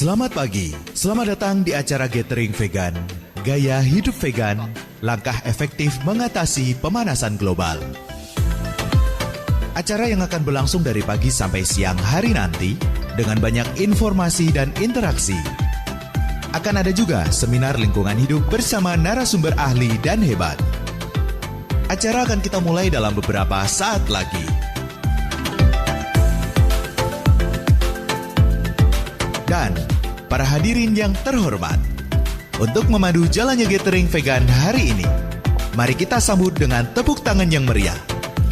Selamat pagi, selamat datang di acara Gathering Vegan. Gaya hidup vegan, langkah efektif mengatasi pemanasan global. Acara yang akan berlangsung dari pagi sampai siang hari nanti dengan banyak informasi dan interaksi. Akan ada juga seminar lingkungan hidup bersama narasumber ahli dan hebat. Acara akan kita mulai dalam beberapa saat lagi. Dan para hadirin yang terhormat, untuk memandu jalannya Gathering Vegan hari ini, mari kita sambut dengan tepuk tangan yang meriah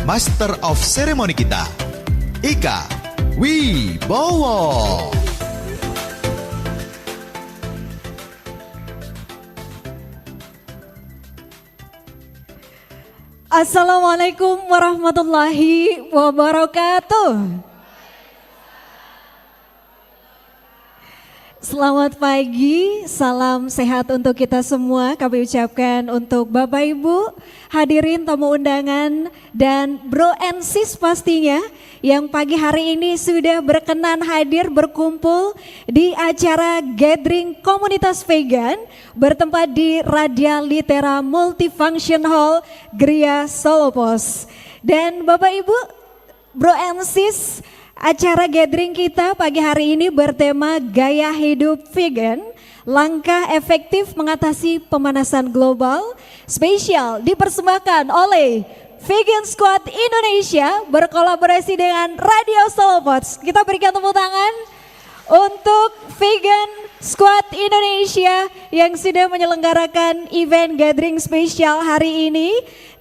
Master of Ceremony kita, Ika Wibowo. Assalamualaikum warahmatullahi wabarakatuh. Selamat pagi, salam sehat untuk kita semua. Kami ucapkan untuk Bapak Ibu, hadirin tamu undangan, dan Bro and Sis pastinya yang pagi hari ini sudah berkenan hadir berkumpul di acara Gathering Komunitas Vegan bertempat di Radia Litera Multifunction Hall, Gria Solo Pos. Dan Bapak Ibu, Bro and Sis, acara gathering kita pagi hari ini bertema Gaya Hidup Vegan, langkah efektif mengatasi pemanasan global, spesial dipersembahkan oleh Vegan Squad Indonesia berkolaborasi dengan Radio Solo Pots. Kita berikan tepuk tangan untuk Vegan Squad Indonesia yang sudah menyelenggarakan event gathering spesial hari ini.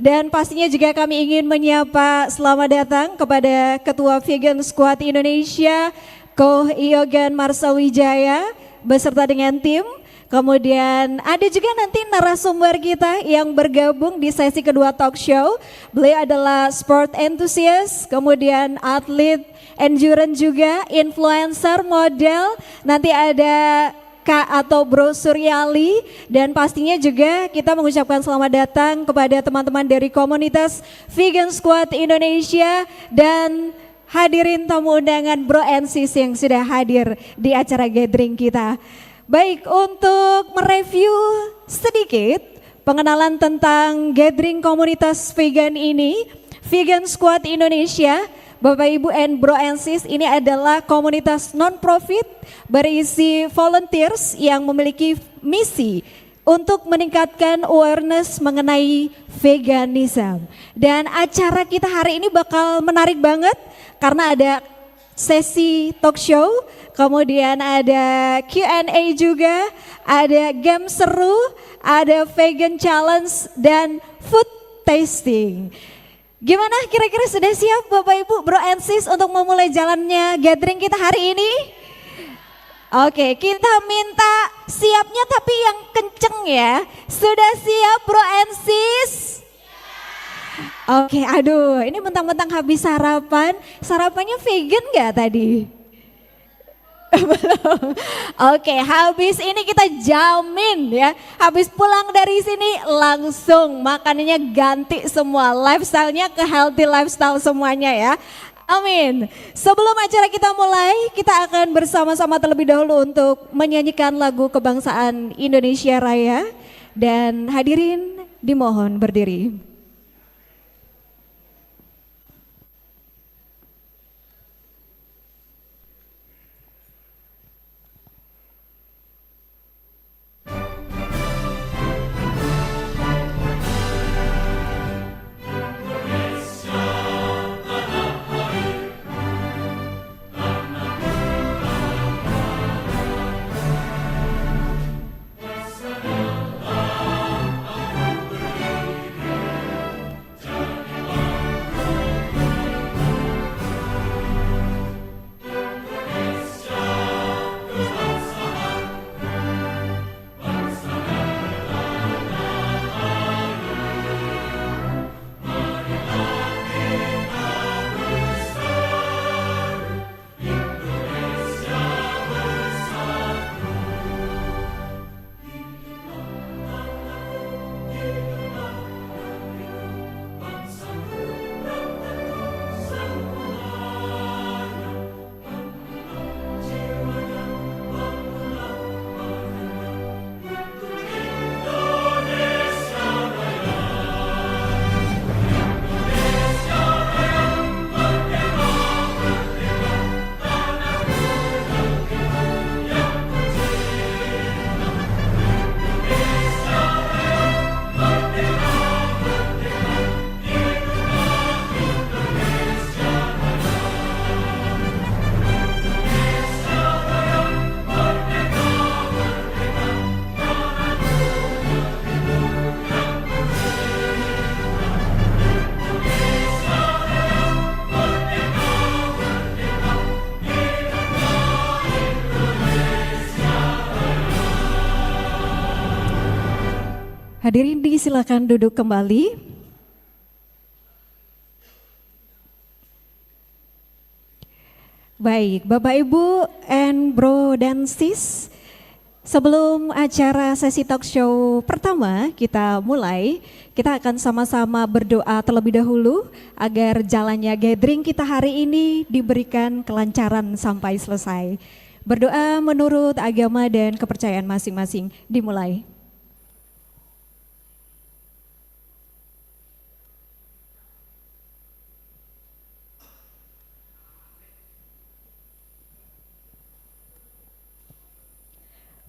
Dan pastinya juga kami ingin menyapa selamat datang kepada Ketua Vegan Squad Indonesia, Ko Iogan Marsawijaya beserta dengan tim. Kemudian ada juga nanti narasumber kita yang bergabung di sesi kedua talk show. Beliau adalah sport enthusiast, kemudian atlet, endurance juga, influencer, model. Nanti ada Kak atau Bro Suryali, dan pastinya juga kita mengucapkan selamat datang kepada teman-teman dari komunitas Vegan Squad Indonesia dan hadirin tamu undangan Bro and Sis yang sudah hadir di acara gathering kita. Baik, untuk mereview sedikit pengenalan tentang gathering komunitas vegan ini, Vegan Squad Indonesia, Bapak Ibu and Bro and Sis, ini adalah komunitas non-profit berisi volunteers yang memiliki misi untuk meningkatkan awareness mengenai veganism. Dan acara kita hari ini bakal menarik banget karena ada sesi talk show, kemudian ada Q&A juga, ada game seru, ada vegan challenge, dan food tasting. Gimana kira-kira sudah siap Bapak Ibu, Bro and Sis untuk memulai jalannya gathering kita hari ini? Oke, kita minta siapnya tapi yang kenceng ya. Sudah siap Bro and Sis? Oke, aduh ini mentang-mentang habis sarapan. Sarapannya vegan gak tadi? Belum. Oke, habis ini kita jamin ya, habis pulang dari sini langsung makanannya ganti semua, lifestyle-nya ke healthy lifestyle semuanya ya. Amin. Sebelum acara kita mulai, kita akan bersama-sama terlebih dahulu untuk menyanyikan lagu kebangsaan Indonesia Raya, dan hadirin dimohon berdiri. Hadirin disilakan duduk kembali. Baik, Bapak Ibu and Bro dan Sis, sebelum acara sesi talk show pertama kita mulai, kita akan sama-sama berdoa terlebih dahulu agar jalannya gathering kita hari ini diberikan kelancaran sampai selesai. Berdoa menurut agama dan kepercayaan masing-masing, dimulai.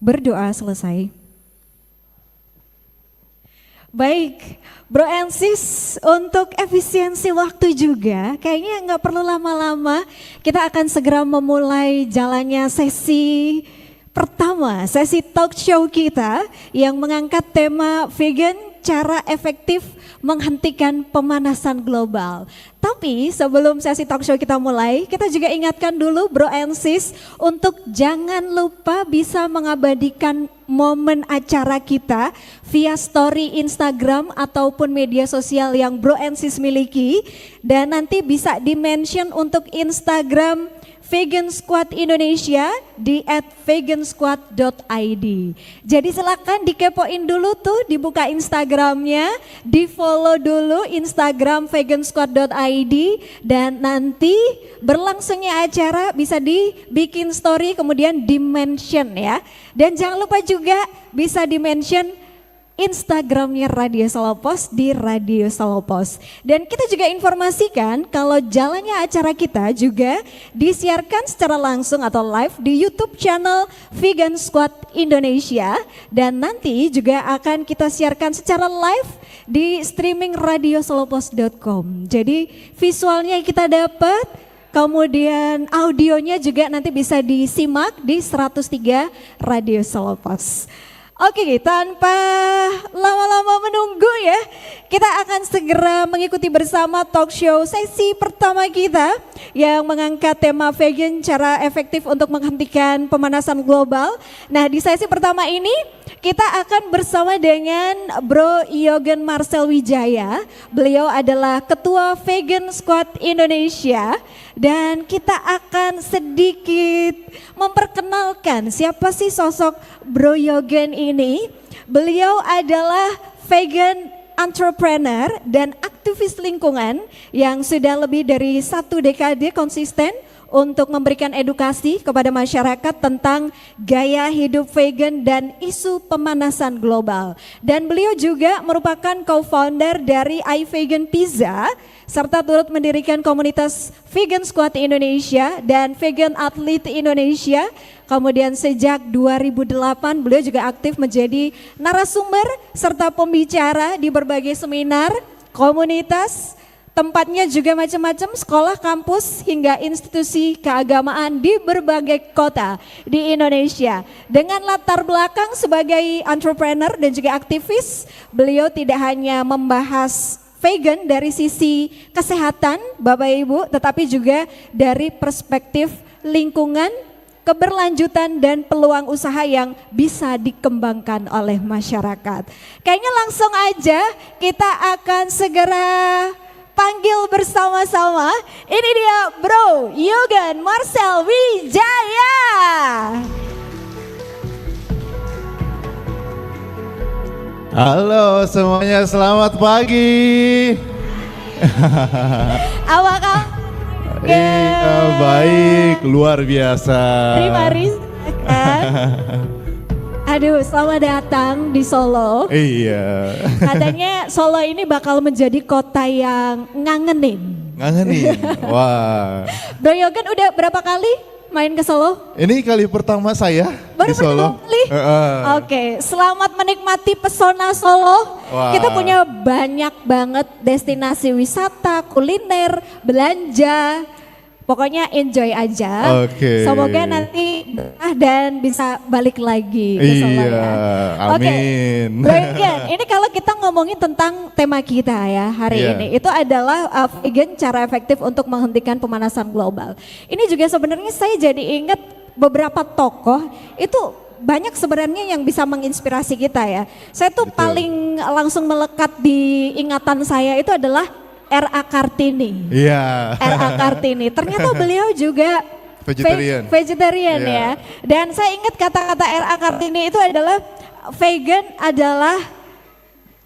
Berdoa selesai. Baik, Bro and Sis, untuk efisiensi waktu juga, kayaknya nggak perlu lama-lama, kita akan segera memulai jalannya sesi pertama, sesi talk show kita yang mengangkat tema vegan, cara efektif menghentikan pemanasan global. Tapi sebelum sesi talk show kita mulai, kita juga ingatkan dulu Bro and Sis untuk jangan lupa bisa mengabadikan momen acara kita via story Instagram ataupun media sosial yang Bro and Sis miliki, dan nanti bisa di-mention untuk Instagram Vegan Squad Indonesia di @vegansquad.id. Jadi silakan dikepoin dulu tuh, dibuka Instagramnya, di follow dulu Instagram vegansquad.id, dan nanti berlangsungnya acara bisa dibikin story kemudian di-mention ya. Dan jangan lupa juga bisa di-mention Instagramnya Radio Solopos di Radio Solopos. Dan kita juga informasikan kalau jalannya acara kita juga disiarkan secara langsung atau live di YouTube channel Vegan Squad Indonesia, dan nanti juga akan kita siarkan secara live di streaming radiosolopos.com. Jadi visualnya kita dapat, kemudian audionya juga nanti bisa disimak di 103 Radio Solopos. Oke, tanpa lama-lama menunggu ya, kita akan segera mengikuti bersama talk show sesi pertama kita yang mengangkat tema vegan, cara efektif untuk menghentikan pemanasan global. Nah, di sesi pertama ini kita akan bersama dengan Bro Yogen Marcel Wijaya. Beliau adalah Ketua Vegan Squad Indonesia, dan kita akan sedikit memperkenalkan siapa sih sosok Bro Yogen ini. Beliau adalah vegan entrepreneur dan aktivis lingkungan yang sudah lebih dari 1 dekade konsisten untuk memberikan edukasi kepada masyarakat tentang gaya hidup vegan dan isu pemanasan global. Dan beliau juga merupakan co-founder dari iVegan Pizza, serta turut mendirikan komunitas Vegan Squad Indonesia dan Vegan Athlete Indonesia. Kemudian sejak 2008 beliau juga aktif menjadi narasumber serta pembicara di berbagai seminar, komunitas, tempatnya juga macam-macam, sekolah, kampus, hingga institusi keagamaan di berbagai kota di Indonesia. Dengan latar belakang sebagai entrepreneur dan juga aktivis, beliau tidak hanya membahas vegan dari sisi kesehatan Bapak Ibu, tetapi juga dari perspektif lingkungan, keberlanjutan, dan peluang usaha yang bisa dikembangkan oleh masyarakat. Kayaknya langsung aja kita akan segera panggil bersama-sama. Ini dia Bro Yogen Marcel Wijaya. Halo semuanya, selamat pagi. Apa kabar? Iya, baik, luar biasa. Terima kasih. Aduh, selamat datang di Solo. Iya. Katanya Solo ini bakal menjadi kota yang ngangenin. Ngangenin, wah. Bro Yogen udah berapa kali main ke Solo? Ini kali pertama saya Baru di Solo. pertama kali? Oke, selamat menikmati pesona Solo. Wah. Kita punya banyak banget destinasi wisata, kuliner, belanja. Pokoknya enjoy aja. Oke. Semoga nanti dan bisa balik lagi ke Solo Iya, ya. amin. Bro Yogen, ini kalau kita ngomongin tentang tema kita ya hari Iya. ini, itu adalah vegan, cara efektif untuk menghentikan pemanasan global. Ini juga sebenarnya saya jadi ingat beberapa tokoh itu banyak sebenarnya yang bisa menginspirasi kita ya. Saya tuh Betul. paling langsung melekat di ingatan saya itu adalah R.A. Kartini. Iya. R.A. Kartini. Ternyata beliau juga Vegetarian. vegetarian Iya. ya. Dan saya ingat kata-kata R.A. Kartini itu adalah vegan adalah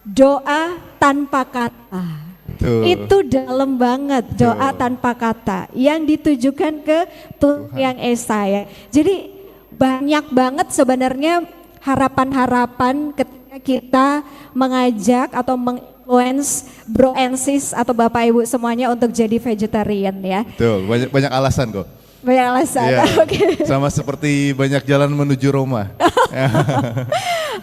doa tanpa kata. Tuh. Itu dalam banget doa tanpa kata yang ditujukan ke Tuhan yang Esa ya. Jadi banyak banget sebenarnya harapan-harapan ketika kita mengajak atau menginfluence bro and sis atau bapak ibu semuanya untuk jadi vegetarian ya. Betul, banyak alasan kok. Banyak alasan. Iya. Oke. Sama seperti banyak jalan menuju Roma.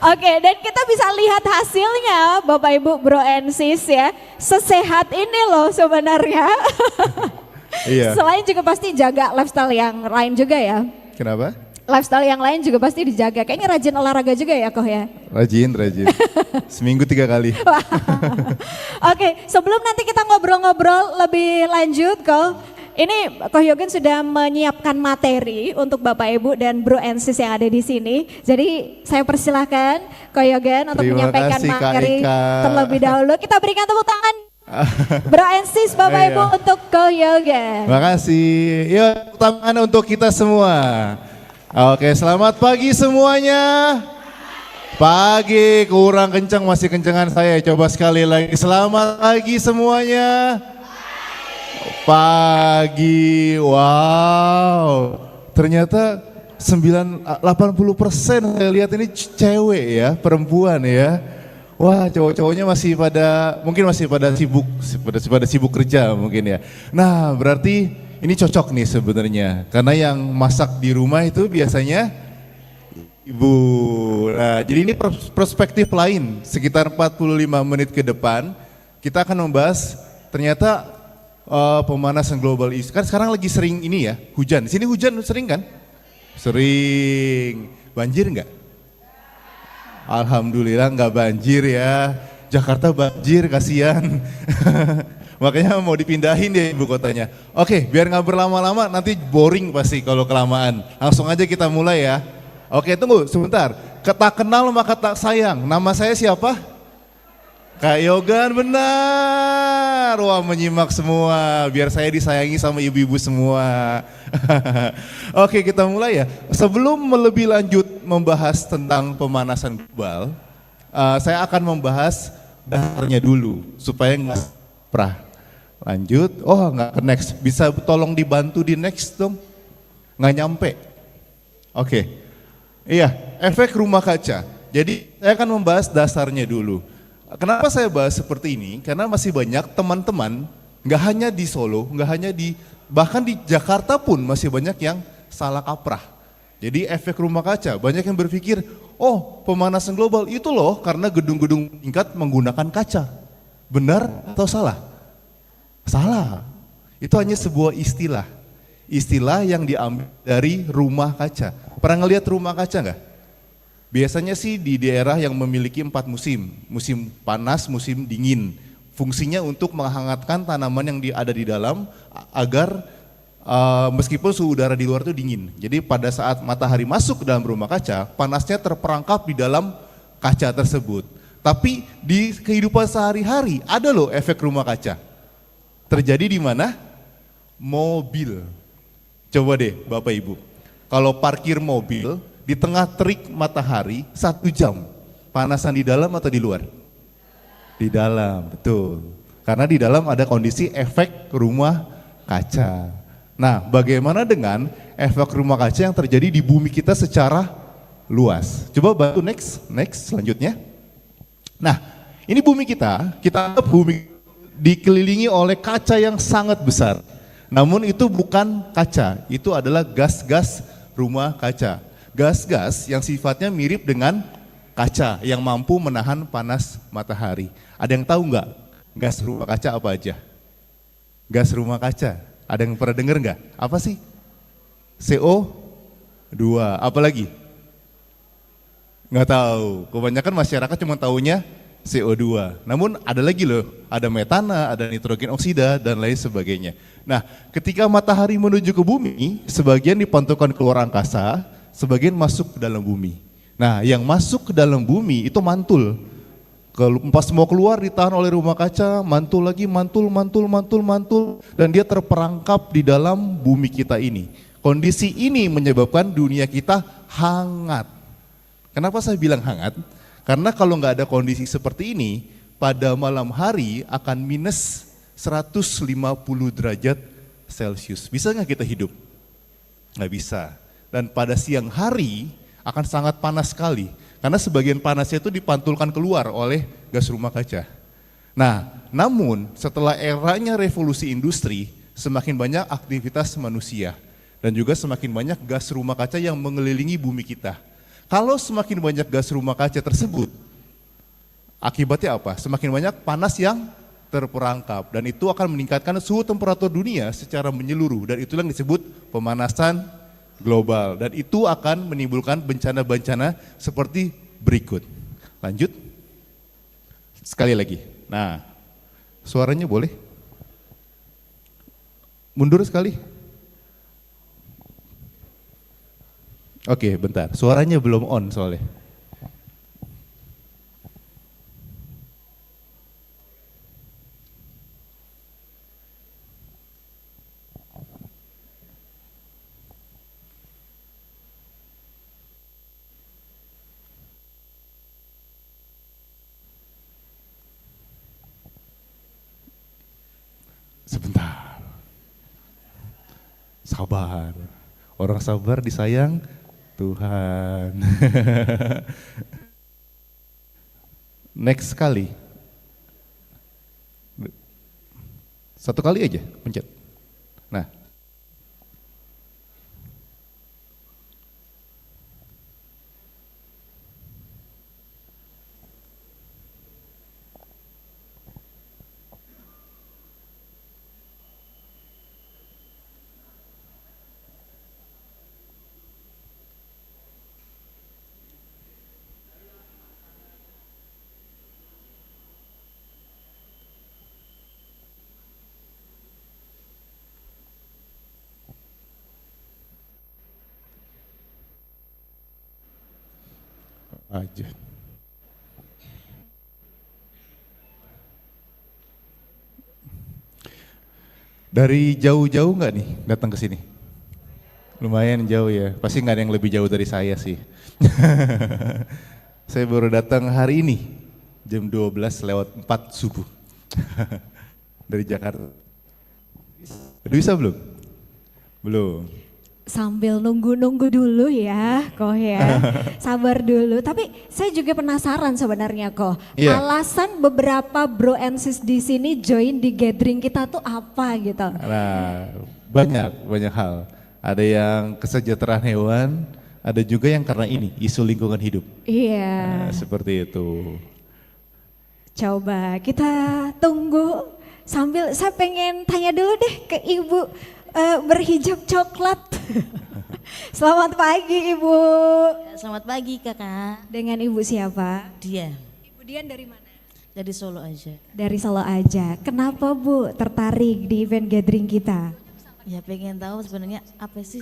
Oke, dan kita bisa lihat hasilnya Bapak Ibu Bro and Sis ya. Sesehat ini loh sebenarnya. Iya. Selain juga pasti jaga lifestyle yang lain juga ya. Kenapa? Lifestyle yang lain juga pasti dijaga. Kayaknya rajin olahraga juga ya Koh ya. Rajin. Seminggu 3 kali. Oke, sebelum nanti kita ngobrol-ngobrol lebih lanjut Koh. Ini Koh Yogen sudah menyiapkan materi untuk Bapak Ibu dan Bro and Sis yang ada di sini. Jadi saya persilahkan Koh Yogen untuk Terima menyampaikan kasih, Kak materi Eka. terlebih dahulu. Kita berikan tepuk tangan Bro and Sis Bapak Iya. Ibu untuk Koh Yogen. Makasih. Yuk, tangan untuk kita semua. Oke, selamat pagi semuanya. Pagi, kurang kencang, masih kencengan saya. Coba sekali lagi. Selamat pagi semuanya. Pagi, wow. Ternyata 80% saya lihat ini cewek ya, perempuan ya. Wah, cowok-cowoknya mungkin masih pada sibuk kerja mungkin ya. Nah, berarti ini cocok nih sebenarnya. Karena yang masak di rumah itu biasanya ibu. Nah, jadi ini perspektif lain. Sekitar 45 menit ke depan kita akan membahas ternyata pemanasan global isu. Kan sekarang lagi sering ini ya, hujan. Di sini hujan sering kan? Sering. Banjir enggak? Alhamdulillah enggak banjir ya. Jakarta banjir, kasihan. Makanya mau dipindahin deh ibu kotanya. Oke, biar nggak berlama-lama nanti boring pasti kalau kelamaan. Langsung aja kita mulai ya. Oke, tunggu sebentar. Kata kenal maka tak sayang. Nama saya siapa? Kak Yogan, benar. Wah, menyimak semua. Biar saya disayangi sama ibu-ibu semua. Oke, kita mulai ya. Sebelum lebih lanjut membahas tentang pemanasan global, saya akan membahas dasarnya dulu supaya nggak prah. Lanjut. Oh, nggak ke next. Bisa tolong dibantu di next dong? Nggak nyampe. Oke. Iya, efek rumah kaca. Jadi saya akan membahas dasarnya dulu. Kenapa saya bahas seperti ini? Karena masih banyak teman-teman, nggak hanya di Solo, bahkan di Jakarta pun masih banyak yang salah kaprah. Jadi efek rumah kaca, banyak yang berpikir, oh pemanasan global itu loh karena gedung-gedung tingkat menggunakan kaca. Benar atau salah? Salah. Itu hanya sebuah istilah. Istilah yang diambil dari rumah kaca. Pernah ngelihat rumah kaca nggak? Biasanya sih di daerah yang memiliki 4 musim. Musim panas, musim dingin. Fungsinya untuk menghangatkan tanaman yang ada di dalam agar meskipun suhu udara di luar itu dingin. Jadi pada saat matahari masuk ke dalam rumah kaca, panasnya terperangkap di dalam kaca tersebut. Tapi di kehidupan sehari-hari ada loh efek rumah kaca. Terjadi di mana? Mobil. Coba deh Bapak Ibu, kalau parkir mobil di tengah terik matahari 1 jam, panasan di dalam atau di luar? Di dalam, betul. Karena di dalam ada kondisi efek rumah kaca. Nah, bagaimana dengan efek rumah kaca yang terjadi di bumi kita secara luas? Coba bantu next selanjutnya. Nah, ini bumi kita anggap bumi dikelilingi oleh kaca yang sangat besar. Namun itu bukan kaca, itu adalah gas-gas rumah kaca. Gas-gas yang sifatnya mirip dengan kaca yang mampu menahan panas matahari. Ada yang tahu nggak gas rumah kaca apa aja? Gas rumah kaca, ada yang pernah dengar nggak? Apa sih? CO2, apa lagi? Nggak tahu, kebanyakan masyarakat cuma taunya CO2. Namun ada lagi loh, ada metana, ada nitrogen oksida, dan lain sebagainya. Nah, ketika matahari menuju ke bumi, sebagian dipantulkan keluar angkasa, sebagian masuk ke dalam bumi. Nah, yang masuk ke dalam bumi itu mantul. Pas mau keluar ditahan oleh rumah kaca, mantul lagi, mantul, dan dia terperangkap di dalam bumi kita ini. Kondisi ini menyebabkan dunia kita hangat. Kenapa saya bilang hangat? Karena kalau nggak ada kondisi seperti ini, pada malam hari akan minus 150 derajat Celcius. Bisa nggak kita hidup? Nggak bisa. Dan pada siang hari akan sangat panas sekali. Karena sebagian panasnya itu dipantulkan keluar oleh gas rumah kaca. Nah, namun setelah eranya revolusi industri, semakin banyak aktivitas manusia. Dan juga semakin banyak gas rumah kaca yang mengelilingi bumi kita. Kalau semakin banyak gas rumah kaca tersebut, akibatnya apa? Semakin banyak panas yang terperangkap. Dan itu akan meningkatkan suhu temperatur dunia secara menyeluruh. Dan itulah yang disebut pemanasan global, dan itu akan menimbulkan bencana-bencana seperti berikut. Lanjut. Sekali lagi. Nah, suaranya boleh? Mundur sekali. Oke, bentar. Suaranya belum on soalnya. Sebentar. Sabar. Orang sabar disayang Tuhan. Next kali. Satu kali aja pencet. Nah. Aja. Dari jauh-jauh nggak nih datang ke sini? Lumayan jauh ya, pasti nggak ada yang lebih jauh dari saya sih. Saya baru datang hari ini, jam 12:04 subuh. Dari Jakarta. Udah bisa belum? Belum. Sambil nunggu-nunggu dulu ya, Koh ya. Sabar dulu. Tapi saya juga penasaran sebenarnya, Koh. Iya. Alasan beberapa bro and sis di sini join di gathering kita tuh apa gitu? Nah, banyak hal. Ada yang kesejahteraan hewan, ada juga yang karena ini, isu lingkungan hidup. Iya. Nah, seperti itu. Coba kita tunggu sambil saya pengen tanya dulu deh ke Ibu berhijab coklat. Selamat pagi Ibu. Selamat pagi kakak. Dengan Ibu siapa? Dia Ibu Dian dari mana? dari Solo aja. Dari Solo aja. Kenapa Bu tertarik di event gathering kita? Ya pengen tahu sebenarnya apa sih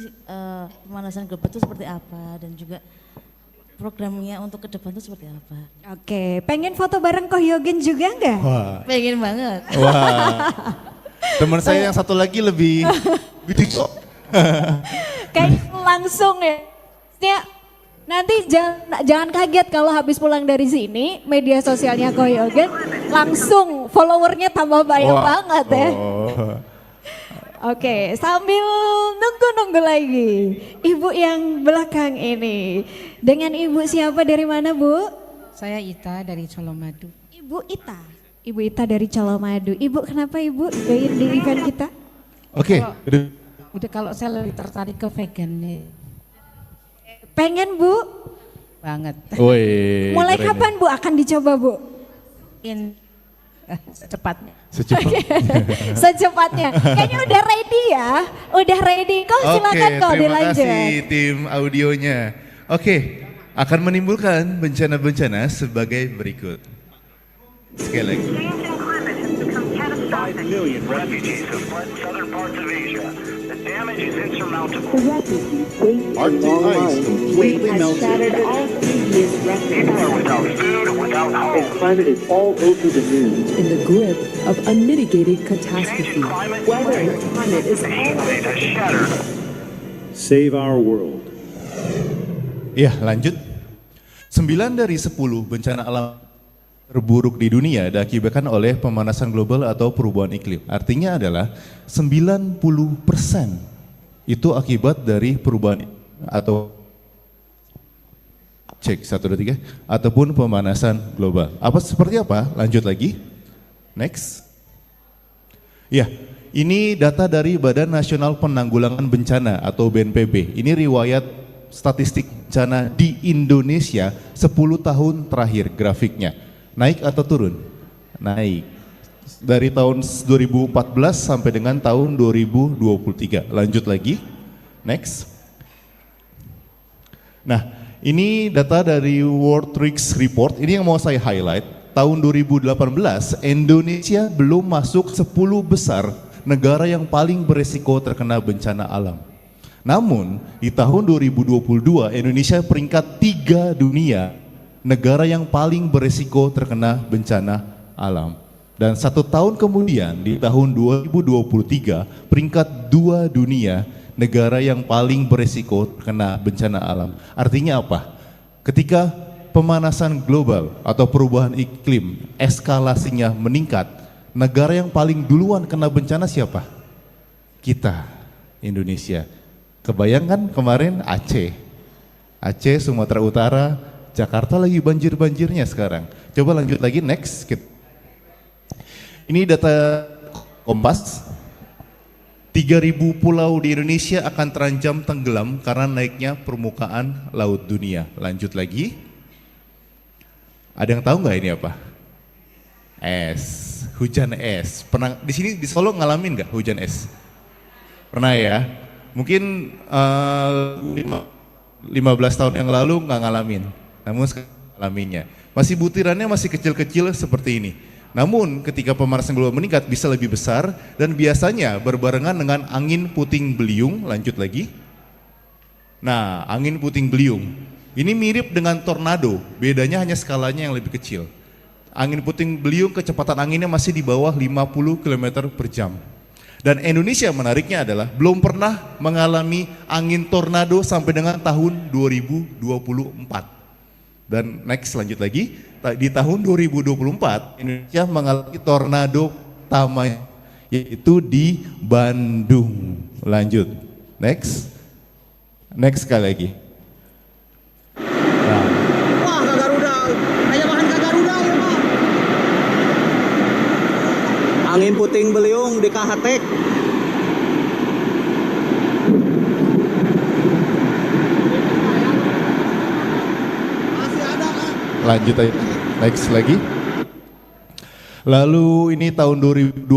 pemanasan global itu seperti apa dan juga programnya untuk ke depan itu seperti apa. Oke, pengen foto bareng Koh Yogen juga enggak? Wah. Pengen banget. Wah. Teman saya yang satu lagi lebih gitu. Kayak langsung ya. Nanti jangan kaget kalau habis pulang dari sini media sosialnya Koh Yogen langsung followernya tambah banyak banget ya. Oh. Oke, sambil nunggu-nunggu lagi. Ibu yang belakang ini. Dengan Ibu siapa dari mana Bu? Saya Ita dari Colomadu. Ibu Ita. Ibu Ita dari Colomadu. Ibu kenapa Ibu join di event kita? Oke. Udah kalau saya lebih tertarik ke vegan nih. Pengen Bu? Banget. Woi. Mulai keren kapan Bu akan dicoba Bu? Secepatnya. Secepatnya. Kayaknya udah ready ya. Udah ready. Kok silakan kok dilanjut. Terima kasih tim audionya. Oke, akan menimbulkan bencana-bencana sebagai berikut. Sekali lagi. 5 million refugees have fled southern parts of Asia. The The refugees faced a long march, which has shattered all previous records. The climate is all over the news. In the grip of unmitigated catastrophe. Weather and climate is Save our world. Ya, lanjut. 9 dari 10 bencana alam terburuk di dunia diakibatkan oleh pemanasan global atau perubahan iklim. Artinya adalah 90% itu akibat dari perubahan atau cek 1, 2, 3 ataupun pemanasan global. Seperti apa? Lanjut lagi. Next. Ya, ini data dari Badan Nasional Penanggulangan Bencana atau BNPB. Ini riwayat statistik bencana di Indonesia 10 tahun terakhir grafiknya. Naik atau turun? Naik. Dari tahun 2014 sampai dengan tahun 2023. Lanjut lagi. Next. Nah, ini data dari World Risk Report. Ini yang mau saya highlight. Tahun 2018, Indonesia belum masuk 10 besar negara yang paling beresiko terkena bencana alam. Namun, di tahun 2022, Indonesia peringkat 3 dunia negara yang paling beresiko terkena bencana alam. Dan 1 tahun kemudian di tahun 2023 peringkat 2 dunia negara yang paling beresiko terkena bencana alam. Artinya apa? Ketika pemanasan global atau perubahan iklim eskalasinya meningkat, negara yang paling duluan kena bencana siapa? Kita, Indonesia. Kebayangkan kemarin Aceh, Sumatera Utara, Jakarta lagi banjir-banjirnya sekarang. Coba lanjut lagi, next. Ini data Kompas. 3.000 pulau di Indonesia akan terancam tenggelam karena naiknya permukaan laut dunia. Lanjut lagi. Ada yang tahu nggak ini apa? Es, hujan es. Pernah di sini di Solo ngalamin nggak hujan es? Pernah ya? Mungkin 15 tahun yang lalu nggak ngalamin. Namun sekarang alaminya. Masih butirannya masih kecil-kecil seperti ini. Namun ketika pemanasan global meningkat bisa lebih besar dan biasanya berbarengan dengan angin puting beliung. Lanjut lagi. Nah, angin puting beliung. Ini mirip dengan tornado, bedanya hanya skalanya yang lebih kecil. Angin puting beliung kecepatan anginnya masih di bawah 50 km per jam. Dan Indonesia menariknya adalah belum pernah mengalami angin tornado sampai dengan tahun 2024. Dan next lanjut lagi, di tahun 2024 Indonesia mengalami tornado pertama yaitu di Bandung. Lanjut, next sekali lagi. Nah. Wah, Kak Garuda, kayak makan Kak Garuda ya Pak. Angin puting beliung di Kahatek. Lanjut aja, next lagi. Lalu ini tahun 2024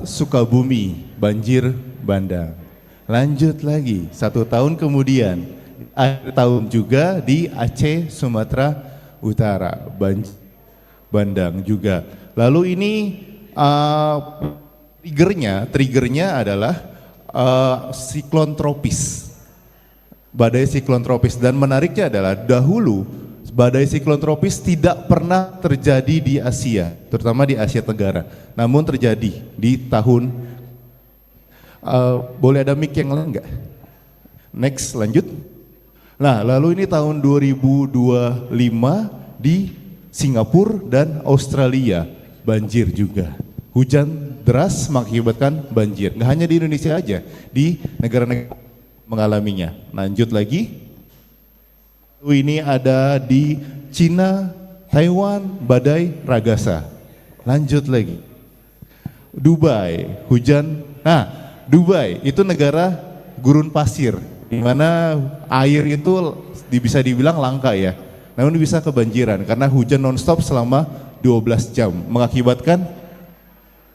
Sukabumi banjir bandang. Lanjut lagi, 1 tahun kemudian akhir tahun juga di Aceh Sumatera Utara banjir bandang juga. Lalu ini triggernya adalah siklon tropis, badai siklon tropis. Dan menariknya adalah dahulu badai siklon tropis tidak pernah terjadi di Asia, terutama di Asia Tenggara. Namun terjadi di tahun, boleh ada mic yang lain enggak? Next, lanjut. Nah, lalu ini tahun 2025 di Singapura dan Australia banjir juga. Hujan deras mengakibatkan banjir. Nggak hanya di Indonesia aja, di negara-negara mengalaminya. Lanjut lagi. Ini ada di Cina, Taiwan, badai Ragasa. Lanjut lagi. Dubai, hujan. Nah, Dubai itu negara gurun pasir, di mana air itu bisa dibilang langka ya. Namun bisa kebanjiran karena hujan nonstop selama 12 jam, mengakibatkan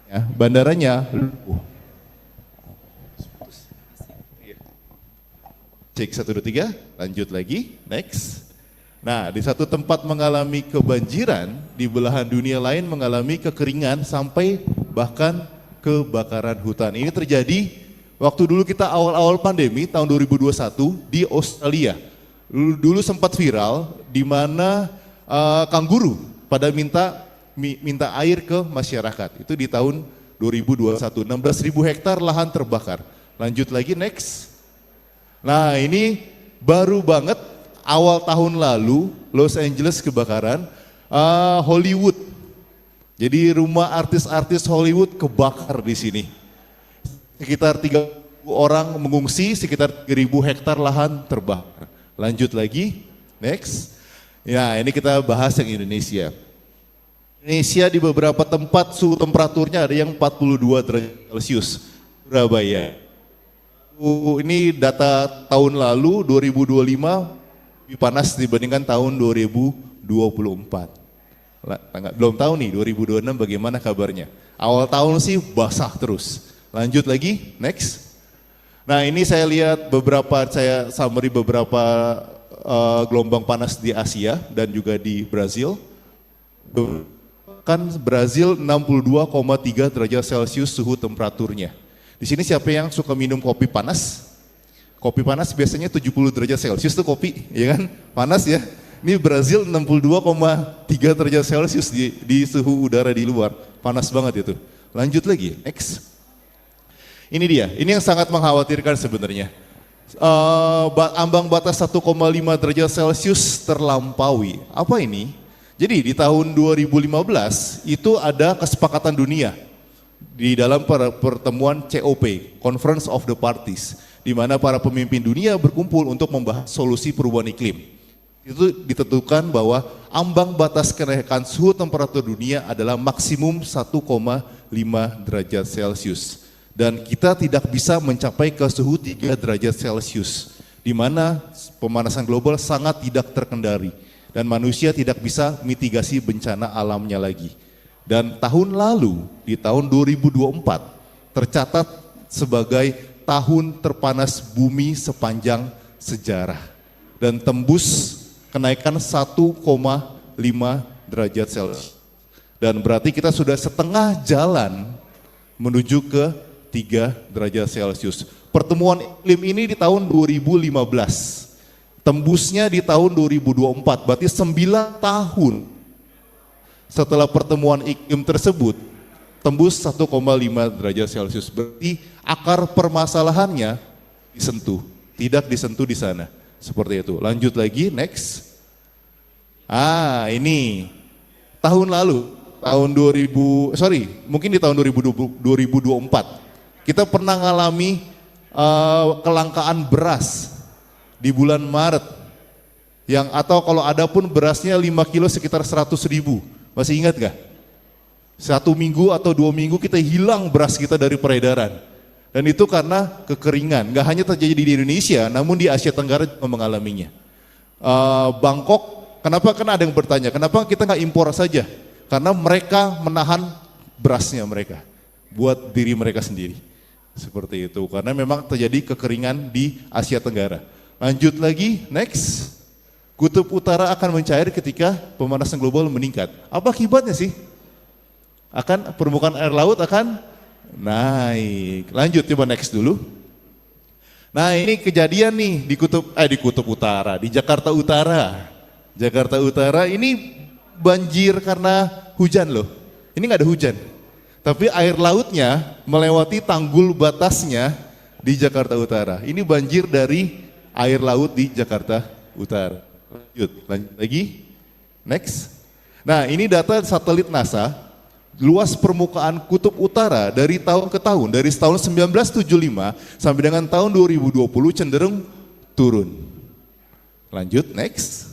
ya, bandaranya lumpuh. Cek 1, 2, 3, lanjut lagi, next. Nah, di satu tempat mengalami kebanjiran, di belahan dunia lain mengalami kekeringan sampai bahkan kebakaran hutan. Ini terjadi Waktu dulu kita awal-awal pandemi tahun 2021 di Australia. Dulu sempat viral di mana kanguru pada minta air ke masyarakat. Itu di tahun 2021, 16.000 hektar lahan terbakar. Lanjut lagi, next. Nah ini baru banget awal tahun lalu Los Angeles kebakaran, Hollywood. Jadi rumah artis-artis Hollywood kebakar di sini. Sekitar 3.000 orang mengungsi, sekitar 3.000 hektar lahan terbakar. Lanjut lagi, next. Ya ini kita bahas yang Indonesia. Indonesia di beberapa tempat suhu temperaturnya ada yang 42 derajat Celcius. Surabaya. Ini data tahun lalu 2025 lebih panas dibandingkan tahun 2024. Belum tahu nih 2026 bagaimana kabarnya. Awal tahun sih basah terus. Lanjut lagi, next. Nah ini saya lihat saya summary beberapa gelombang panas di Asia dan juga di Brazil. Kan Brazil 62,3 derajat Celcius suhu temperaturnya. Di sini siapa yang suka minum kopi panas? Kopi panas biasanya 70 derajat Celcius tuh kopi, ya kan? Panas ya. Ini Brazil 62,3 derajat Celcius di suhu udara di luar. Panas banget itu. Lanjut lagi, next. Ini dia, ini yang sangat mengkhawatirkan sebenarnya. Ambang batas 1,5 derajat Celcius terlampaui. Apa ini? Jadi di tahun 2015 itu ada kesepakatan dunia di dalam pertemuan COP, Conference of the Parties, di mana para pemimpin dunia berkumpul untuk membahas solusi perubahan iklim. Itu ditentukan bahwa ambang batas kenaikan suhu temperatur dunia adalah maksimum 1,5 derajat Celcius. Dan kita tidak bisa mencapai ke suhu 3 derajat Celcius, di mana pemanasan global sangat tidak terkendali dan manusia tidak bisa mitigasi bencana alamnya lagi. Dan tahun lalu, di tahun 2024, tercatat sebagai tahun terpanas bumi sepanjang sejarah. Dan tembus kenaikan 1,5 derajat Celcius. Dan berarti kita sudah setengah jalan menuju ke 3 derajat Celcius. Pertemuan iklim ini di tahun 2015. Tembusnya di tahun 2024, berarti 9 tahun setelah pertemuan iklim tersebut, tembus 1,5 derajat Celcius. Berarti akar permasalahannya disentuh, tidak disentuh di sana. Seperti itu. Lanjut lagi, next. Ini tahun lalu, mungkin di tahun 2024, kita pernah mengalami kelangkaan beras di bulan Maret, atau kalau ada pun berasnya 5 kilo sekitar 100.000, masih ingat gak? 1 minggu atau 2 minggu kita hilang beras kita dari peredaran, dan itu karena kekeringan. Gak hanya terjadi di Indonesia, namun di Asia Tenggara juga mengalaminya. Bangkok, kenapa? Karena ada yang bertanya, kenapa kita gak impor saja? Karena mereka menahan berasnya mereka, buat diri mereka sendiri. Seperti itu, karena memang terjadi kekeringan di Asia Tenggara. Lanjut lagi, next. Kutub utara akan mencair ketika pemanasan global meningkat. Apa akibatnya sih? Permukaan air laut akan naik. Lanjut, coba next dulu. Nah ini kejadian nih di kutub utara, di Jakarta Utara. Jakarta Utara ini banjir karena hujan loh. Ini nggak ada hujan, tapi air lautnya melewati tanggul batasnya di Jakarta Utara. Ini banjir dari air laut di Jakarta Utara. Lanjut lagi, next. Nah ini data satelit NASA, luas permukaan kutub utara dari tahun ke tahun, dari tahun 1975 sampai dengan tahun 2020 cenderung turun. Lanjut, next.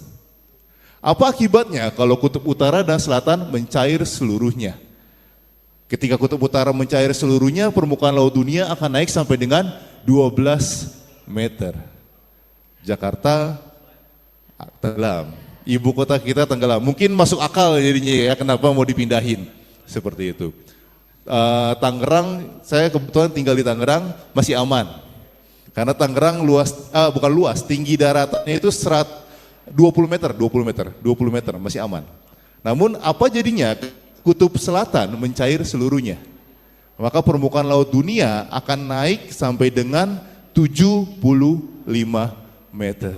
Apa akibatnya kalau kutub utara dan selatan mencair seluruhnya? Ketika kutub utara mencair seluruhnya, permukaan laut dunia akan naik sampai dengan 12 meter. Jakarta tenggelam, ibu kota kita tenggelam. Mungkin masuk akal jadinya ya, kenapa mau dipindahin seperti itu. Tangerang, saya kebetulan tinggal di Tangerang, masih aman. Karena Tangerang tinggi daratannya itu 20 meter, masih aman. Namun apa jadinya kutub selatan mencair seluruhnya? Maka permukaan laut dunia akan naik sampai dengan 75 meter.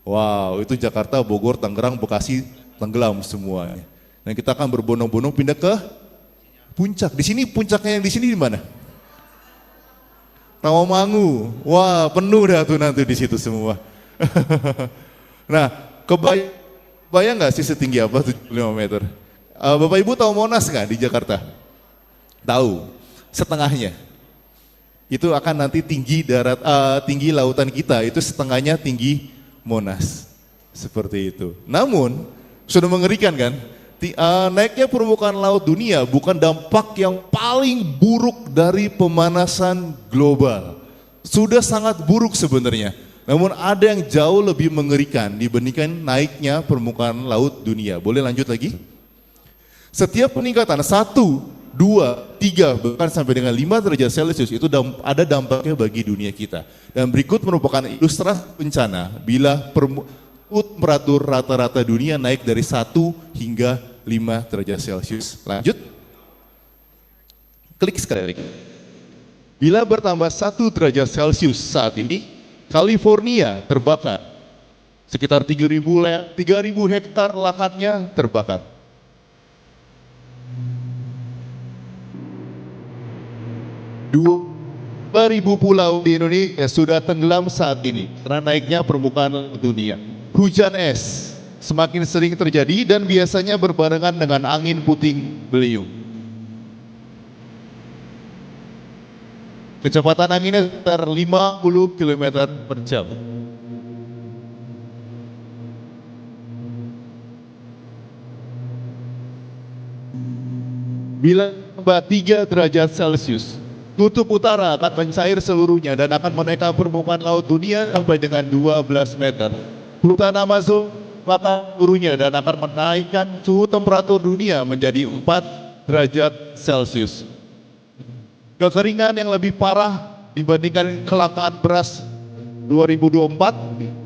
Wow, itu Jakarta, Bogor, Tangerang, Bekasi tenggelam semuanya. Dan kita akan berbondong-bondong pindah ke puncak. Di sini puncaknya yang di sini di mana? Tawamangu. Wah, penuh dah tuh nanti di situ semua. Nah, kebayang nggak sih setinggi apa 75 meter? Bapak Ibu tahu Monas nggak di Jakarta? Tahu, setengahnya. Itu akan nanti tinggi lautan kita itu setengahnya tinggi Monas. Seperti itu. Namun sudah mengerikan kan? Naiknya permukaan laut dunia bukan dampak yang paling buruk dari pemanasan global. Sudah sangat buruk sebenarnya. Namun ada yang jauh lebih mengerikan dibandingkan naiknya permukaan laut dunia. Boleh lanjut lagi? Setiap peningkatan 1, 2, 3, bahkan sampai dengan 5 derajat Celcius itu ada dampaknya bagi dunia kita. Dan berikut merupakan ilustrasi bencana bila temperatur rata-rata dunia naik dari 1 hingga 5 derajat Celcius. Lanjut. Klik sekali lagi. Bila bertambah 1 derajat Celcius saat ini, California terbakar. Sekitar 3.000 hektar lahannya terbakar. 2.000 pulau di Indonesia sudah tenggelam saat ini karena naiknya permukaan dunia. Hujan es semakin sering terjadi dan biasanya berbarengan dengan angin puting beliung. Kecepatan anginnya sekitar 50 km per jam. Bila 3 derajat Celcius, kutub utara akan mencair seluruhnya dan akan menaikkan permukaan laut dunia sampai dengan 12 meter. Hutan Amazon maka turunnya dan akan menaikkan suhu temperatur dunia menjadi 4 derajat Celcius. Kekeringan yang lebih parah dibandingkan kelangkaan beras 2024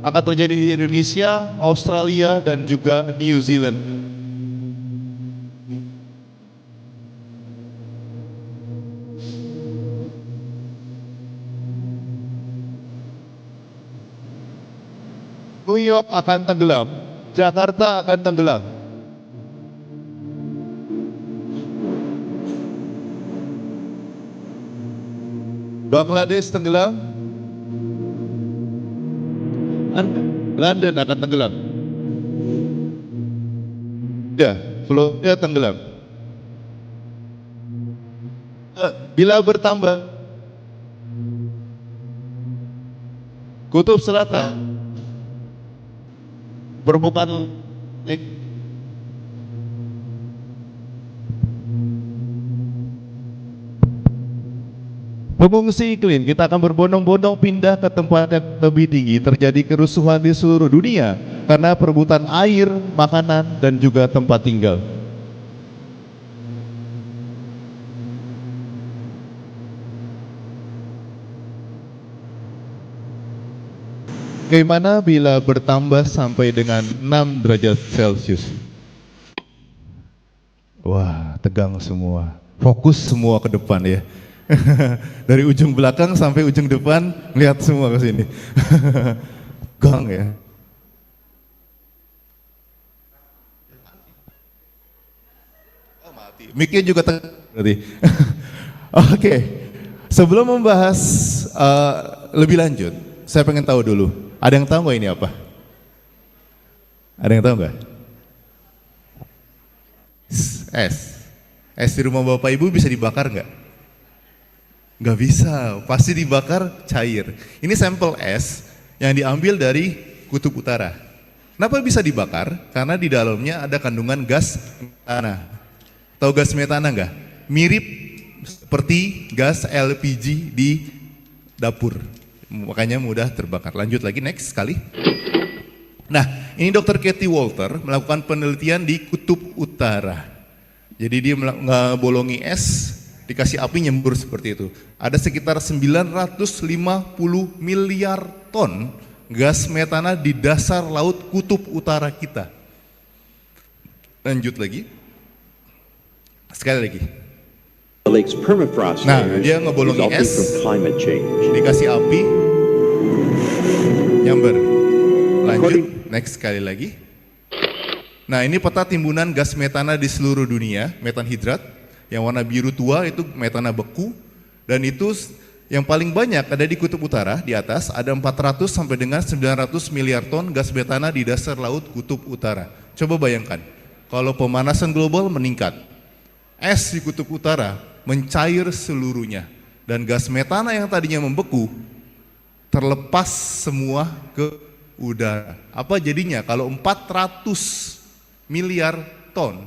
akan terjadi di Indonesia, Australia, dan juga New Zealand. New York akan tenggelam, Jakarta akan tenggelam. Bangladesh tenggelam, London akan tenggelam. Ya, Florida tenggelam. Bila bertambah, kutub selatan, permukaan mengungsi iklim, kita akan berbondong-bondong pindah ke tempat yang lebih tinggi. Terjadi kerusuhan di seluruh dunia karena perebutan air, makanan, dan juga tempat tinggal. Bagaimana bila bertambah sampai dengan 6 derajat Celcius? Wah, tegang semua. Fokus semua ke depan ya. Dari ujung belakang sampai ujung depan, lihat semua ke sini. Gang ya. Oh, mati. Mic-nya juga berarti. Oke. Sebelum membahas lebih lanjut, saya pengen tahu dulu. Ada yang tahu nggak ini apa? Ada yang tahu nggak? Es di rumah Bapak Ibu bisa dibakar nggak? Nggak bisa, pasti dibakar cair. Ini sampel es yang diambil dari kutub utara. Kenapa bisa dibakar? Karena di dalamnya ada kandungan gas metana. Tahu gas metana nggak? Mirip seperti gas LPG di dapur. Makanya mudah terbakar. Lanjut lagi, next sekali. Nah, ini Dr. Katie Walter melakukan penelitian di kutub utara. Jadi dia bolongi es, dikasih api nyembur seperti itu. Ada sekitar 950 miliar ton gas metana di dasar laut kutub utara kita. Lanjut lagi. Sekali lagi. The lake's permafrost Nah, layers dia ngebolongi resulting es. from climate change. Dikasih api, nyamber. Lanjut, next sekali lagi. Nah, ini peta timbunan gas metana di seluruh dunia, metan hidrat. Yang warna biru tua itu metana beku, dan itu yang paling banyak ada di kutub utara, di atas ada 400 sampai dengan 900 miliar ton gas metana di dasar laut kutub utara. Coba bayangkan, kalau pemanasan global meningkat, es di kutub utara mencair seluruhnya, dan gas metana yang tadinya membeku terlepas semua ke udara. Apa jadinya kalau 400 miliar ton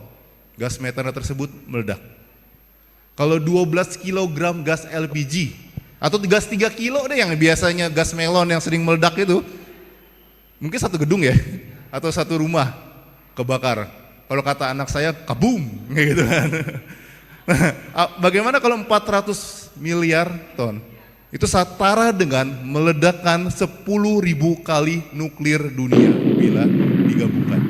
gas metana tersebut meledak? Kalau 12 kg gas LPG atau gas 3 kilo deh yang biasanya gas melon yang sering meledak itu, mungkin satu gedung ya, atau satu rumah kebakar. Kalau kata anak saya, kabum, gitu kan. Nah, bagaimana kalau 400 miliar ton? Itu setara dengan meledakkan 10.000 kali nuklir dunia bila digabungkan.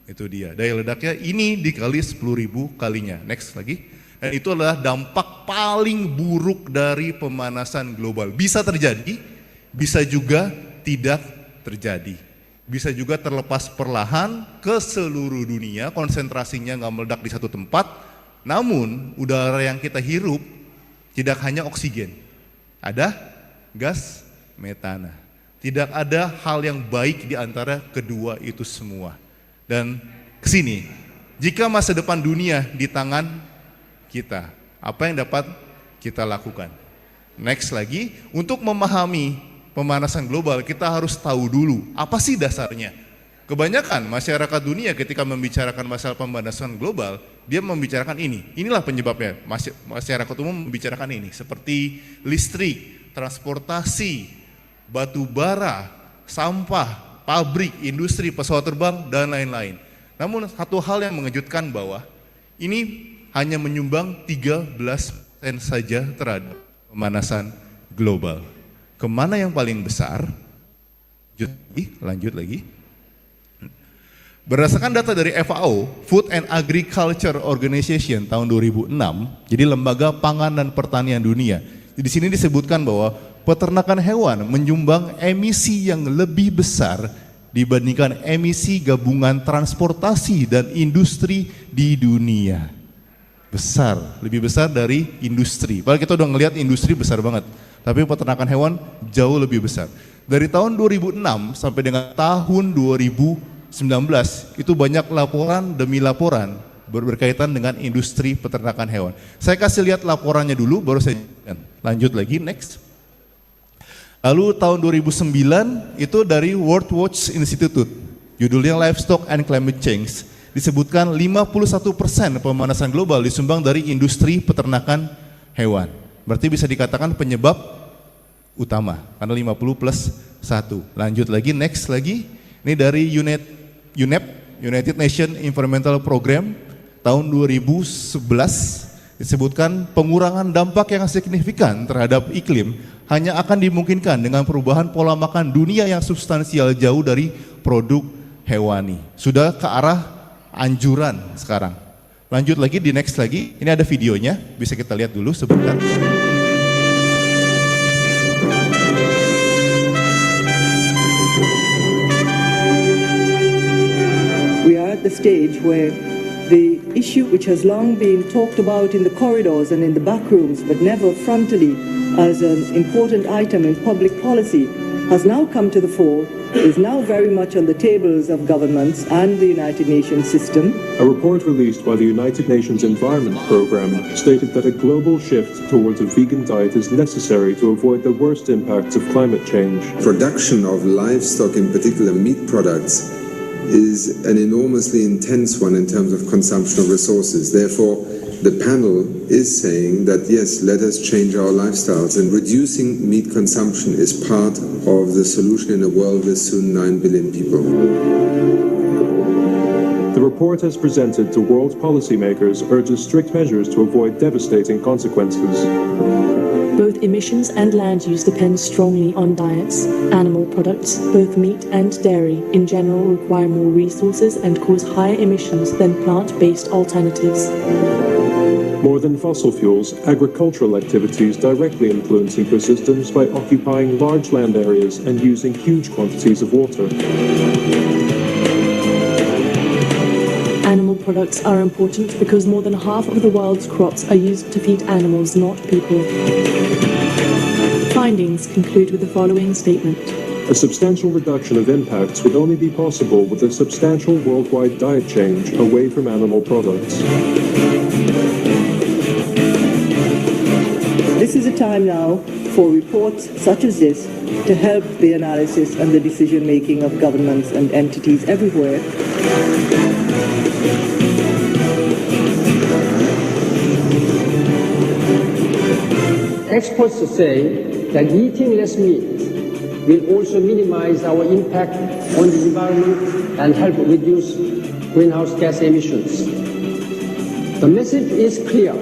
Itu dia, daya ledaknya ini dikali 10.000 kalinya. Next lagi. Dan itu adalah dampak paling buruk dari pemanasan global. Bisa terjadi, bisa juga tidak terjadi. Bisa juga terlepas perlahan ke seluruh dunia, konsentrasinya nggak meledak di satu tempat. Namun udara yang kita hirup tidak hanya oksigen, ada gas metana. Tidak ada hal yang baik di antara kedua itu semua. Dan kesini, jika masa depan dunia di tangan kita, apa yang dapat kita lakukan? Next lagi, untuk memahami pemanasan global kita harus tahu dulu apa sih dasarnya. Kebanyakan masyarakat dunia ketika membicarakan masalah pemanasan global, dia membicarakan ini. Inilah penyebabnya. Masyarakat umum membicarakan ini, seperti listrik, transportasi, batu bara, sampah, pabrik, industri, pesawat terbang, dan lain-lain. Namun satu hal yang mengejutkan bahwa ini hanya menyumbang 13% saja terhadap pemanasan global. Kemana yang paling besar? Lanjut lagi. Berdasarkan data dari FAO, Food and Agriculture Organization tahun 2006, jadi lembaga pangan dan pertanian dunia. Di sini disebutkan bahwa peternakan hewan menyumbang emisi yang lebih besar dibandingkan emisi gabungan transportasi dan industri di dunia. Besar, lebih besar dari industri. Padahal kita udah ngelihat industri besar banget, tapi peternakan hewan jauh lebih besar. Dari tahun 2006 sampai dengan tahun 2019 itu banyak laporan demi laporan berkaitan dengan industri peternakan hewan. Saya kasih lihat laporannya dulu, baru saya lanjut lagi, next. Lalu tahun 2009 itu dari World Watch Institute, judulnya Livestock and Climate Change. Disebutkan 51% pemanasan global disumbang dari industri peternakan hewan. Berarti bisa dikatakan penyebab utama, karena 50 plus 1. Lanjut lagi, next lagi. Ini dari UNEP, United Nations Environmental Program, tahun 2011. Disebutkan pengurangan dampak yang signifikan terhadap iklim hanya akan dimungkinkan dengan perubahan pola makan dunia yang substansial jauh dari produk hewani. Sudah ke arah anjuran sekarang. Lanjut lagi, di next lagi. Ini ada videonya, bisa kita lihat dulu sebentar. We are at the stage where the issue which has long been talked about in the corridors and in the back rooms, but never frontally as an important item in public policy, has now come to the fore, is now very much on the tables of governments and the United Nations system. A report released by the United Nations Environment Programme stated that a global shift towards a vegan diet is necessary to avoid the worst impacts of climate change. Production of livestock, in particular meat products, is an enormously intense one in terms of consumption of resources. Therefore, the panel is saying that yes, let us change our lifestyles, and reducing meat consumption is part of the solution in a world with soon 9 billion people. The report as presented to world policymakers urges strict measures to avoid devastating consequences. Both emissions and land use depend strongly on diets. Animal products, both meat and dairy, in general require more resources and cause higher emissions than plant-based alternatives. More than fossil fuels, agricultural activities directly influence ecosystems by occupying large land areas and using huge quantities of water. Animal products are important because more than half of the world's crops are used to feed animals, not people. Findings conclude with the following statement. A substantial reduction of impacts would only be possible with a substantial worldwide diet change away from animal products. This is a time now for reports such as this to help the analysis and the decision-making of governments and entities everywhere. Experts say that eating less meat will also minimize our impact on the environment and help reduce greenhouse gas emissions. The message is clear.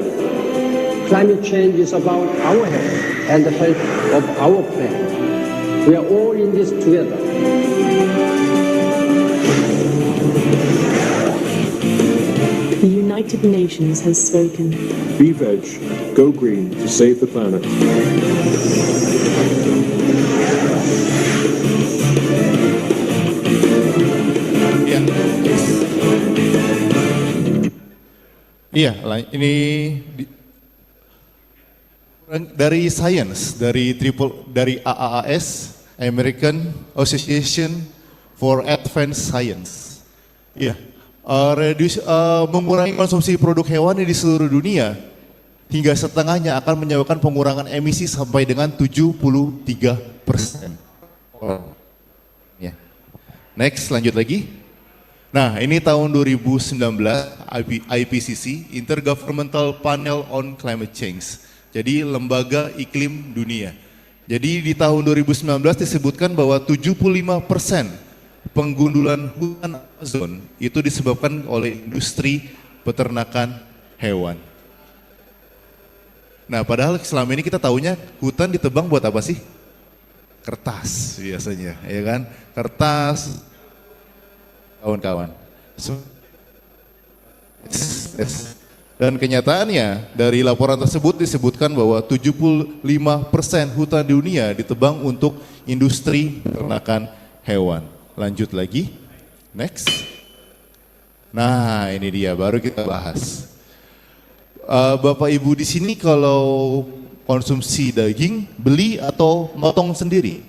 Climate change is about our health and the health of our planet. We are all in this together. The United Nations has spoken. Be veg, go green to save the planet. Iya, ini dari science, dari AAAS, American Association for Advanced Science. Iya, mengurangi konsumsi produk hewani di seluruh dunia hingga setengahnya akan menyebabkan pengurangan emisi sampai dengan 73%. Ya. Next, lanjut lagi. Nah, ini tahun 2019 IPCC, Intergovernmental Panel on Climate Change. Jadi lembaga iklim dunia. Jadi di tahun 2019 disebutkan bahwa 75% penggundulan hutan Amazon itu disebabkan oleh industri peternakan hewan. Nah, padahal selama ini kita tahunya hutan ditebang buat apa sih? Kertas biasanya, ya kan? Kertas, kawan-kawan. Dan kenyataannya dari laporan tersebut disebutkan bahwa 75% hutan dunia ditebang untuk industri peternakan hewan. Lanjut lagi, next. Nah, ini dia baru kita bahas. Bapak Ibu di sini kalau konsumsi daging beli atau motong sendiri?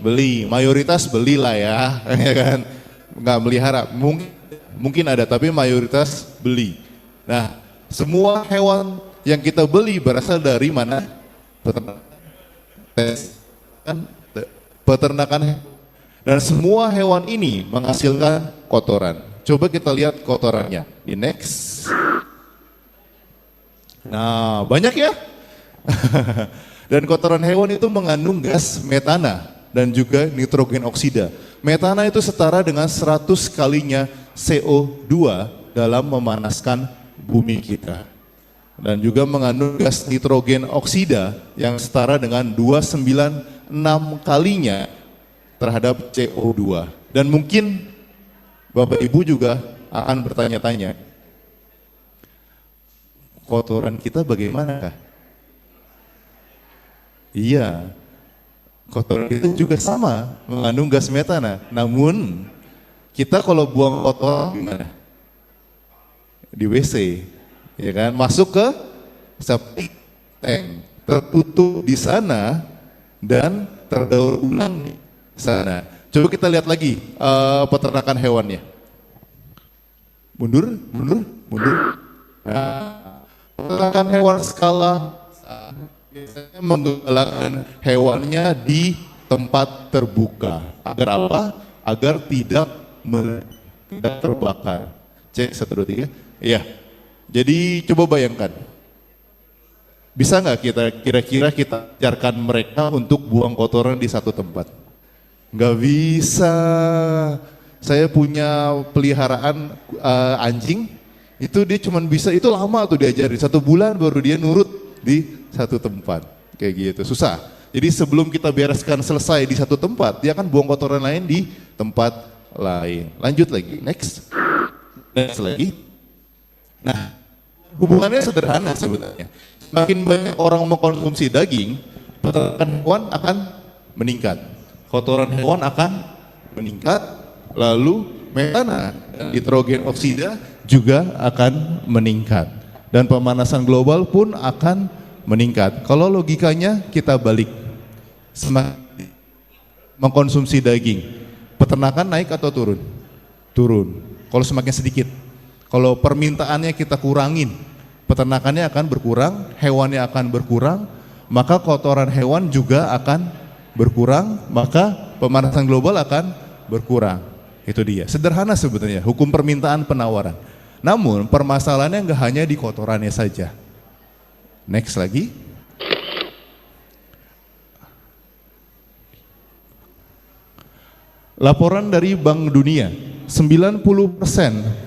Beli, mayoritas belilah ya, ya kan? Nggak melihara, mungkin ada tapi mayoritas beli. Nah, semua hewan yang kita beli berasal dari mana? Peternakan. Dan semua hewan ini menghasilkan kotoran. Coba kita lihat kotorannya. Di next. Nah, banyak ya. Dan kotoran hewan itu mengandung gas metana dan juga nitrogen oksida. Metana itu setara dengan 100 kalinya CO2 dalam memanaskan bumi kita. Dan juga mengandung gas nitrogen oksida yang setara dengan 296 kalinya terhadap CO2. Dan mungkin Bapak Ibu juga akan bertanya-tanya, kotoran kita bagaimana? Iya, kotoran itu juga sama mengandung gas metana. Namun kita kalau buang kotor gimana? Di WC, ya kan? Masuk ke septic tank, tertutup di sana dan terdaur ulang di sana. Coba kita lihat lagi peternakan hewannya. Mundur. Nah, peternakan hewan skala biasanya menggunakan hewannya di tempat terbuka. Agar apa? Agar tidak terbakar. Cek 1, 2, 3. Iya. Jadi coba bayangkan. Bisa nggak kita kira-kira kita ajarkan mereka untuk buang kotoran di satu tempat? Nggak bisa. Saya punya peliharaan anjing. Itu dia cuma bisa, itu lama tuh diajarin. 1 bulan baru dia nurut di satu tempat, kayak gitu, susah. Jadi sebelum kita bereskan selesai di satu tempat, dia akan buang kotoran lain di tempat lain. Lanjut lagi, next lagi. Nah, hubungannya sederhana sebenarnya. Semakin banyak orang mengkonsumsi daging, peternakan hewan akan meningkat, kotoran hewan akan meningkat, lalu metana, nitrogen oksida juga akan meningkat, dan pemanasan global pun akan meningkat. Kalau logikanya kita balik, semakin mengkonsumsi daging, peternakan naik atau turun? Turun. Kalau semakin sedikit. Kalau permintaannya kita kurangin, peternakannya akan berkurang, hewannya akan berkurang, maka kotoran hewan juga akan berkurang, maka pemanasan global akan berkurang. Itu dia. Sederhana sebenarnya, hukum permintaan penawaran. Namun permasalahannya nggak hanya di kotorannya saja. Next lagi. Laporan dari Bank Dunia, 90%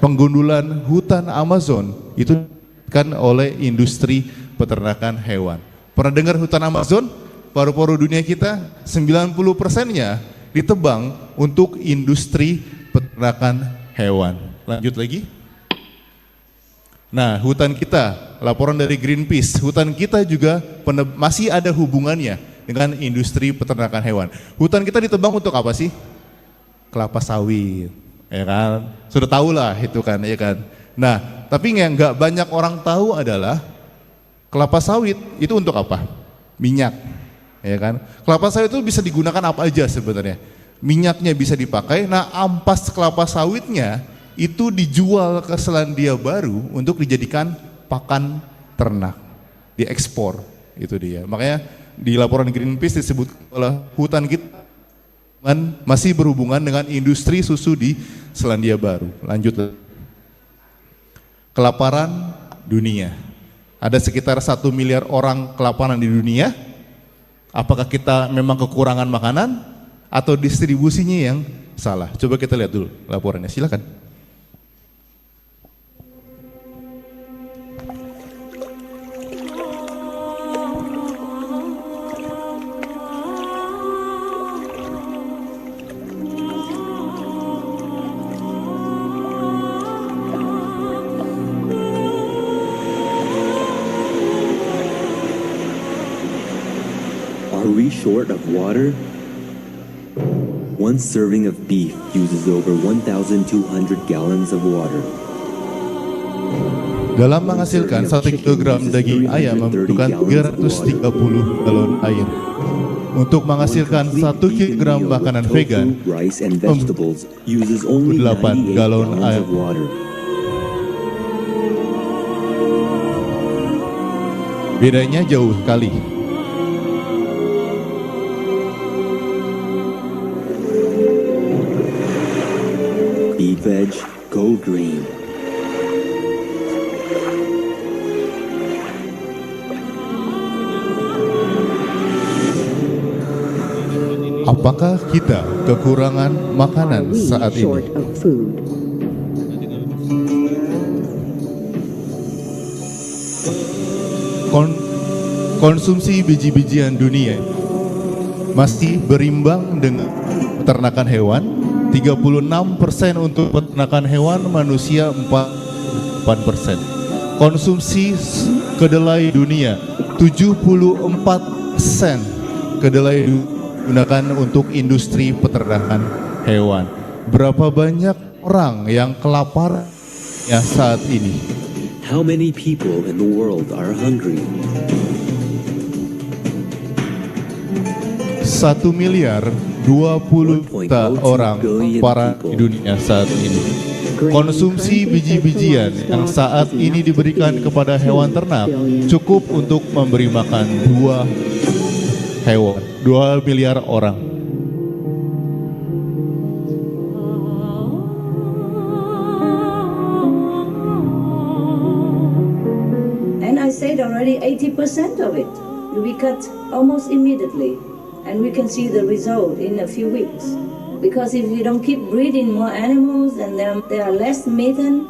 penggundulan hutan Amazon itu kan oleh industri peternakan hewan. Pernah dengar hutan Amazon? Paru-paru dunia kita 90%-nya ditebang untuk industri peternakan hewan. Lanjut lagi. Nah, hutan kita, laporan dari Greenpeace, hutan kita juga masih ada hubungannya dengan industri peternakan hewan. Hutan kita ditebang untuk apa sih? Kelapa sawit, ya kan? Sudah tahu lah itu kan, ya kan? Nah, tapi yang nggak banyak orang tahu adalah kelapa sawit itu untuk apa? Minyak, ya kan? Kelapa sawit itu bisa digunakan apa aja sebenarnya. Minyaknya bisa dipakai. Nah, ampas kelapa sawitnya itu dijual ke Selandia Baru untuk dijadikan pakan ternak, diekspor. Itu dia. Makanya di laporan Greenpeace disebut oleh hutan kita masih berhubungan dengan industri susu di Selandia Baru. Lanjut. Kelaparan dunia. Ada sekitar 1 miliar orang kelaparan di dunia. Apakah kita memang kekurangan makanan atau distribusinya yang salah? Coba kita lihat dulu laporannya, silakan. Are we short of water? One serving of beef uses over 1,200 gallons of water. Dalam menghasilkan 1 kg daging ayam membutuhkan 330 galon air. Untuk menghasilkan 1 kg makanan vegan membutuhkan 8 galon air. Bedanya jauh sekali. Be veg, go green. Apakah kita kekurangan makanan saat ini? Konsumsi biji-bijian dunia masih berimbang dengan peternakan hewan. 36% untuk peternakan hewan, manusia 4%. Konsumsi kedelai dunia 74% kedelai digunakan untuk industri peternakan hewan. Berapa banyak orang yang kelaparan ya saat ini? How many people in the world are hungry? 1 miliar 20 juta orang kelaparan di dunia saat ini. Konsumsi biji-bijian yang saat ini diberikan kepada hewan ternak cukup untuk memberi makan 2 miliar orang. And I said already 80% of it will be cut almost immediately. And we can see the result in a few weeks. Because if we don't keep breeding more animals and there are less methane,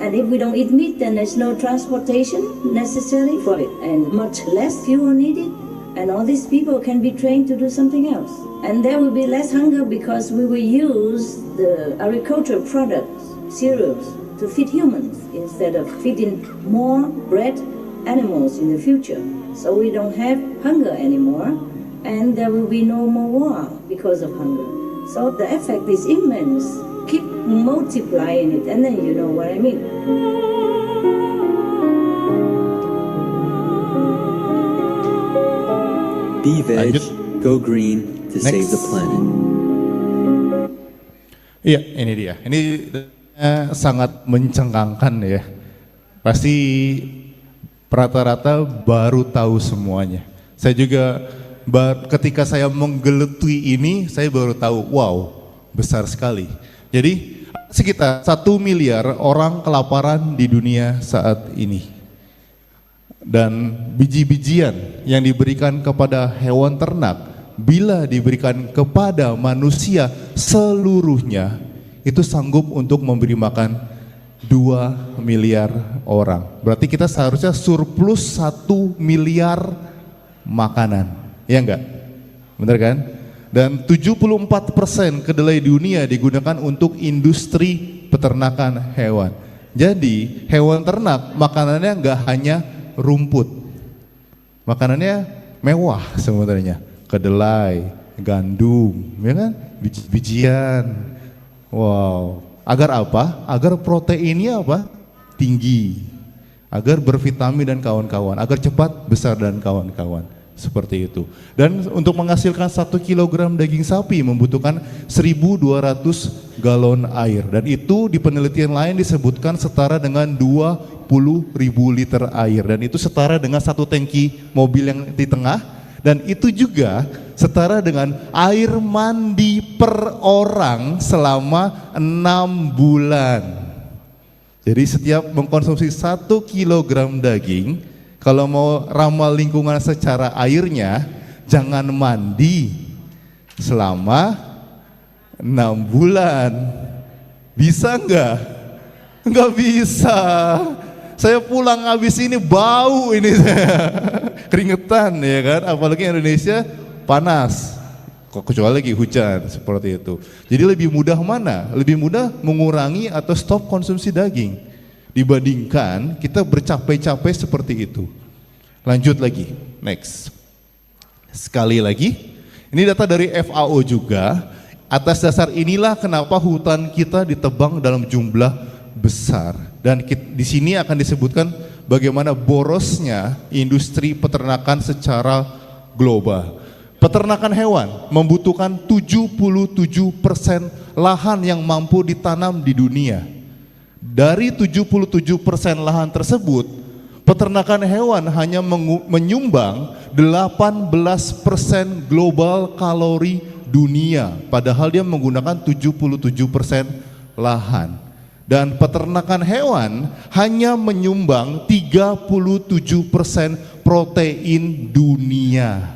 and if we don't eat meat, then there's no transportation necessary for it, and much less fuel needed, and all these people can be trained to do something else. And there will be less hunger because we will use the agricultural products, cereals, to feed humans instead of feeding more bred animals in the future. So we don't have hunger anymore, and there will be no more war because of hunger. So the effect is immense. Keep multiplying it, and then you know what I mean. Be veg, go green to save the planet. Iya, ini dia. Ini sangat mencengangkan ya. Pasti rata-rata baru tahu semuanya. Saya juga ketika saya menggeluti ini, saya baru tahu, wow, besar sekali. Jadi sekitar 1 miliar orang kelaparan di dunia saat ini. Dan biji-bijian yang diberikan kepada hewan ternak, bila diberikan kepada manusia seluruhnya, itu sanggup untuk memberi makan 2 miliar orang. Berarti kita seharusnya surplus 1 miliar makanan, ya enggak? Benar kan? Dan 74% kedelai dunia digunakan untuk industri peternakan hewan. Jadi hewan ternak makanannya enggak hanya rumput, makanannya mewah sebenarnya, kedelai, gandum, ya kan, biji-bijian. Wow, agar apa? Agar proteinnya apa? Tinggi, agar bervitamin dan kawan-kawan, agar cepat besar dan kawan-kawan, seperti itu. Dan untuk menghasilkan 1 kilogram daging sapi membutuhkan 1.200 galon air, dan itu di penelitian lain disebutkan setara dengan 20.000 liter air, dan itu setara dengan 1 tangki mobil yang di tengah, dan itu juga setara dengan air mandi per orang selama 6 bulan. Jadi setiap mengkonsumsi 1 kilogram daging, kalau mau ramah lingkungan secara airnya, jangan mandi selama 6 bulan. Bisa enggak? Enggak bisa. Saya pulang habis ini bau ini keringetan ya kan, apalagi Indonesia panas, kecuali lagi hujan seperti itu. Jadi lebih mudah mana? Lebih mudah mengurangi atau stop konsumsi daging dibandingkan kita bercapek-capek seperti itu. Lanjut lagi, next. Sekali lagi, ini data dari FAO juga. Atas dasar inilah kenapa hutan kita ditebang dalam jumlah besar, dan di sini akan disebutkan bagaimana borosnya industri peternakan secara global. Peternakan hewan membutuhkan 77% lahan yang mampu ditanam di dunia. Dari 77% lahan tersebut, peternakan hewan hanya menyumbang 18% global kalori dunia, padahal dia menggunakan 77% lahan. Dan peternakan hewan hanya menyumbang 37% protein dunia.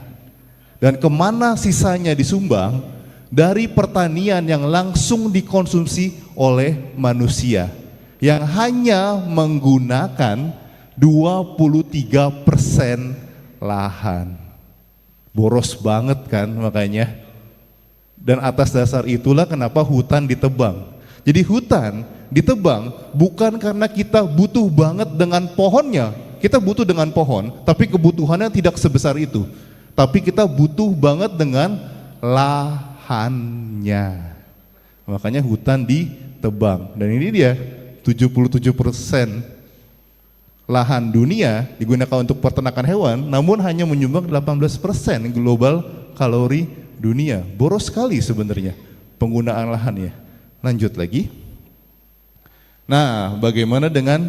Dan kemana sisanya disumbang? Dari pertanian yang langsung dikonsumsi oleh manusia, yang hanya menggunakan 23% lahan. Boros banget kan makanya. Dan atas dasar itulah kenapa hutan ditebang. Jadi hutan ditebang bukan karena kita butuh banget dengan pohonnya. Kita butuh dengan pohon, tapi kebutuhannya tidak sebesar itu. Tapi kita butuh banget dengan lahannya. Makanya hutan ditebang. Dan ini dia, 77% lahan dunia digunakan untuk peternakan hewan, namun hanya menyumbang 18% global kalori dunia. Boros sekali sebenarnya penggunaan lahannya. Lanjut lagi. Nah, bagaimana dengan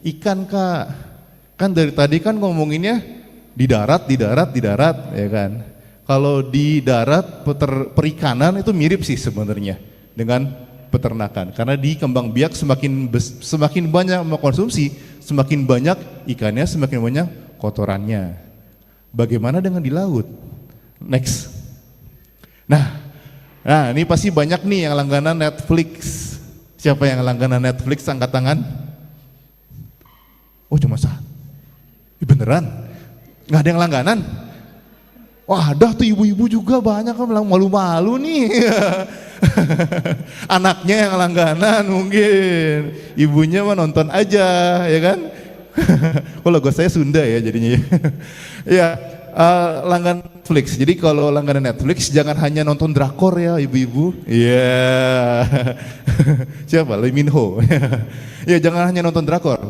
ikan, Kak? Kan dari tadi kan ngomonginnya di darat, ya kan? Kalau di darat perikanan itu mirip sih sebenarnya dengan peternakan. Karena di kembang biak semakin banyak mengkonsumsi, semakin banyak ikannya, semakin banyak kotorannya. Bagaimana dengan di laut? Next. Nah, ini pasti banyak nih yang langganan Netflix. Siapa yang langganan Netflix, angkat tangan? Oh, cuma satu. Beneran? Nggak ada yang langganan? Wah, ada tuh ibu-ibu juga banyak kan, malu-malu nih. Anaknya yang langganan mungkin, ibunya mah nonton aja, ya kan? Oh, logo saya Sunda ya jadinya. Ya, langganan Netflix. Jadi kalau langganan Netflix jangan hanya nonton drakor ya ibu-ibu. Iya. Siapa? Lee Min Ho. Ya, jangan hanya nonton drakor.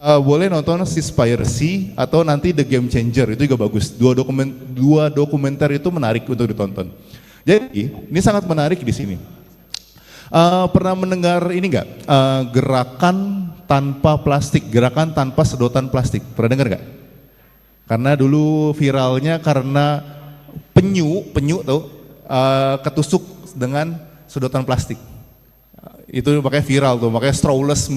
Boleh nonton Seaspiracy atau nanti The Game Changer, itu juga bagus. Dua dokumenter itu menarik untuk ditonton. Jadi ini sangat menarik di sini. Pernah mendengar ini enggak? Gerakan tanpa plastik, gerakan tanpa sedotan plastik. Pernah dengar enggak? Karena dulu viralnya karena penyu tuh ketusuk dengan sedotan plastik. Itu makanya viral tuh, makanya strawless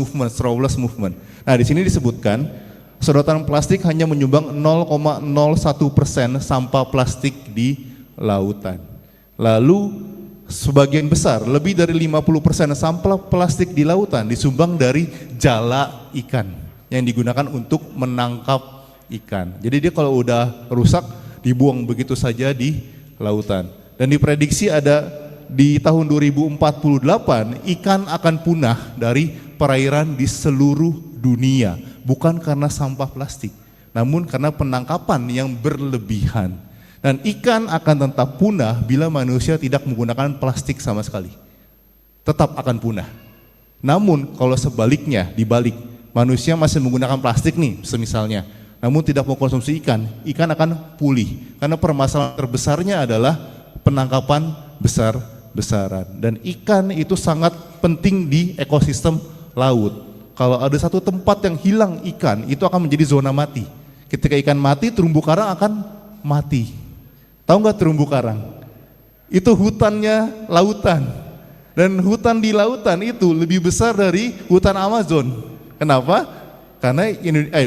movement. Nah, di sini disebutkan sedotan plastik hanya menyumbang 0,01% sampah plastik di lautan. Lalu sebagian besar, lebih dari 50% sampah plastik di lautan disumbang dari jala ikan yang digunakan untuk menangkap ikan. Jadi dia kalau udah rusak dibuang begitu saja di lautan. Dan diprediksi ada di tahun 2048 ikan akan punah dari perairan di seluruh dunia, bukan karena sampah plastik, namun karena penangkapan yang berlebihan. Dan ikan akan tetap punah bila manusia tidak menggunakan plastik sama sekali. Tetap akan punah. Namun kalau sebaliknya, dibalik, manusia masih menggunakan plastik nih semisalnya, namun tidak mau konsumsi ikan, ikan akan pulih. Karena permasalahan terbesarnya adalah penangkapan besar-besaran. Dan ikan itu sangat penting di ekosistem laut. Kalau ada satu tempat yang hilang ikan, itu akan menjadi zona mati. Ketika ikan mati, terumbu karang akan mati. Tahu nggak terumbu karang? Itu hutannya lautan. Dan hutan di lautan itu lebih besar dari hutan Amazon. Kenapa? Karena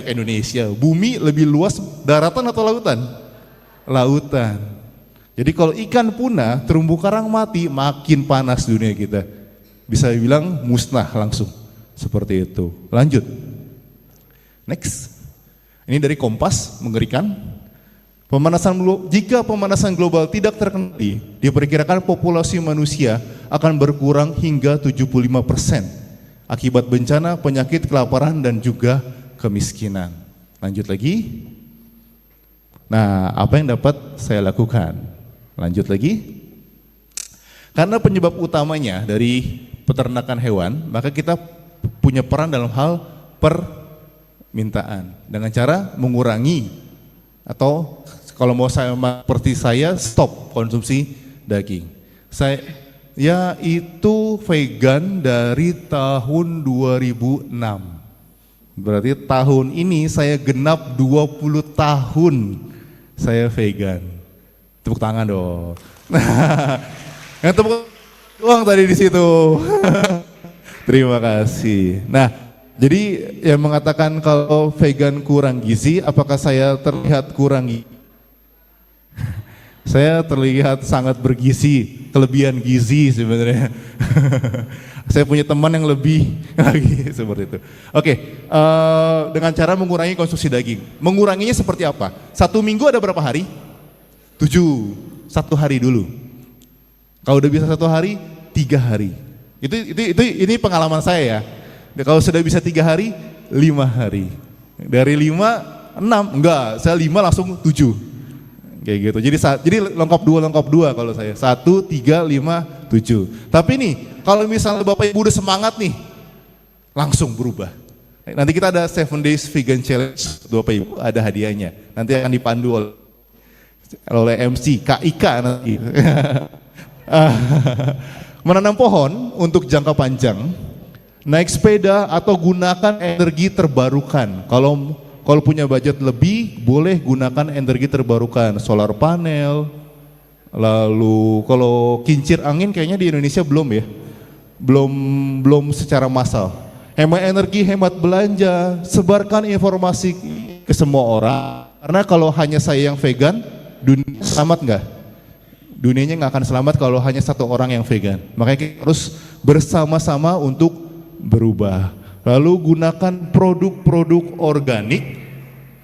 Indonesia, bumi lebih luas daratan atau lautan? Lautan. Jadi kalau ikan punah, terumbu karang mati, makin panas dunia kita. Bisa dibilang musnah langsung. Seperti itu. Lanjut. Next. Ini dari Kompas, mengerikan. Jika pemanasan global tidak terkendali, diperkirakan populasi manusia akan berkurang hingga 75% akibat bencana, penyakit, kelaparan, dan juga kemiskinan. Lanjut lagi. Nah, apa yang dapat saya lakukan? Lanjut lagi. Karena penyebab utamanya dari peternakan hewan, maka kita punya peran dalam hal permintaan dengan cara mengurangi atau kalau mau saya seperti saya stop konsumsi daging. Saya itu vegan dari tahun 2006. Berarti tahun ini saya genap 20 tahun saya vegan. Tepuk tangan dong. Nah, yang tepuk uang tadi di situ. Terima kasih. Nah, jadi yang mengatakan kalau vegan kurang gizi, apakah saya terlihat kurang gizi? Saya terlihat sangat bergizi, kelebihan gizi sebenarnya. Saya punya teman yang lebih lagi seperti itu. Oke, dengan cara mengurangi konsumsi daging. Menguranginya seperti apa? 1 minggu ada berapa hari? 7, 1 hari dulu. Kalau udah bisa 1 hari, 3 hari. Ini pengalaman saya ya. Kalau sudah bisa 3 hari, 5 hari. Dari 5, 6, enggak, saya 5 langsung 7. Kayak gitu. Jadi lengkap dua kalau saya. 1, 3, 5, 7. Tapi nih, kalau misalnya Bapak Ibu udah semangat nih, langsung berubah. Nanti kita ada 7 Days Vegan Challenge, Bapak Ibu ada hadiahnya. Nanti akan dipandu oleh MC Kak Ika nanti. Menanam pohon untuk jangka panjang, naik sepeda atau gunakan energi terbarukan. Kalau punya budget lebih, boleh gunakan energi terbarukan, solar panel. Lalu kalau kincir angin kayaknya di Indonesia belum ya, belum secara massal. Hemat energi, hemat belanja, sebarkan informasi ke semua orang. Karena kalau hanya saya yang vegan, dunia selamat nggak? Dunianya nggak akan selamat kalau hanya 1 orang yang vegan. Makanya kita harus bersama-sama untuk berubah. Lalu gunakan produk-produk organik.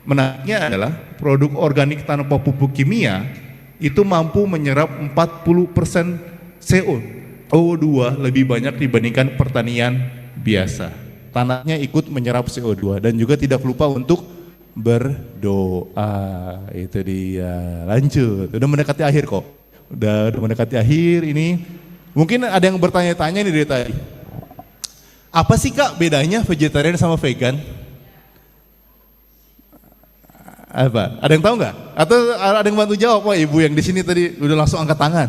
Menariknya adalah produk organik tanpa pupuk kimia itu mampu menyerap 40% CO CO2 lebih banyak dibandingkan pertanian biasa. Tanahnya ikut menyerap CO2 dan juga tidak lupa untuk berdoa. Itu dia. Lanjut. Udah mendekati akhir kok. Udah mendekati akhir ini. Mungkin ada yang bertanya-tanya nih dari tadi. Apa sih Kak bedanya vegetarian sama vegan? Apa? Ada yang tahu nggak? Atau ada yang bantu jawab? Wah, ibu yang di sini tadi udah langsung angkat tangan.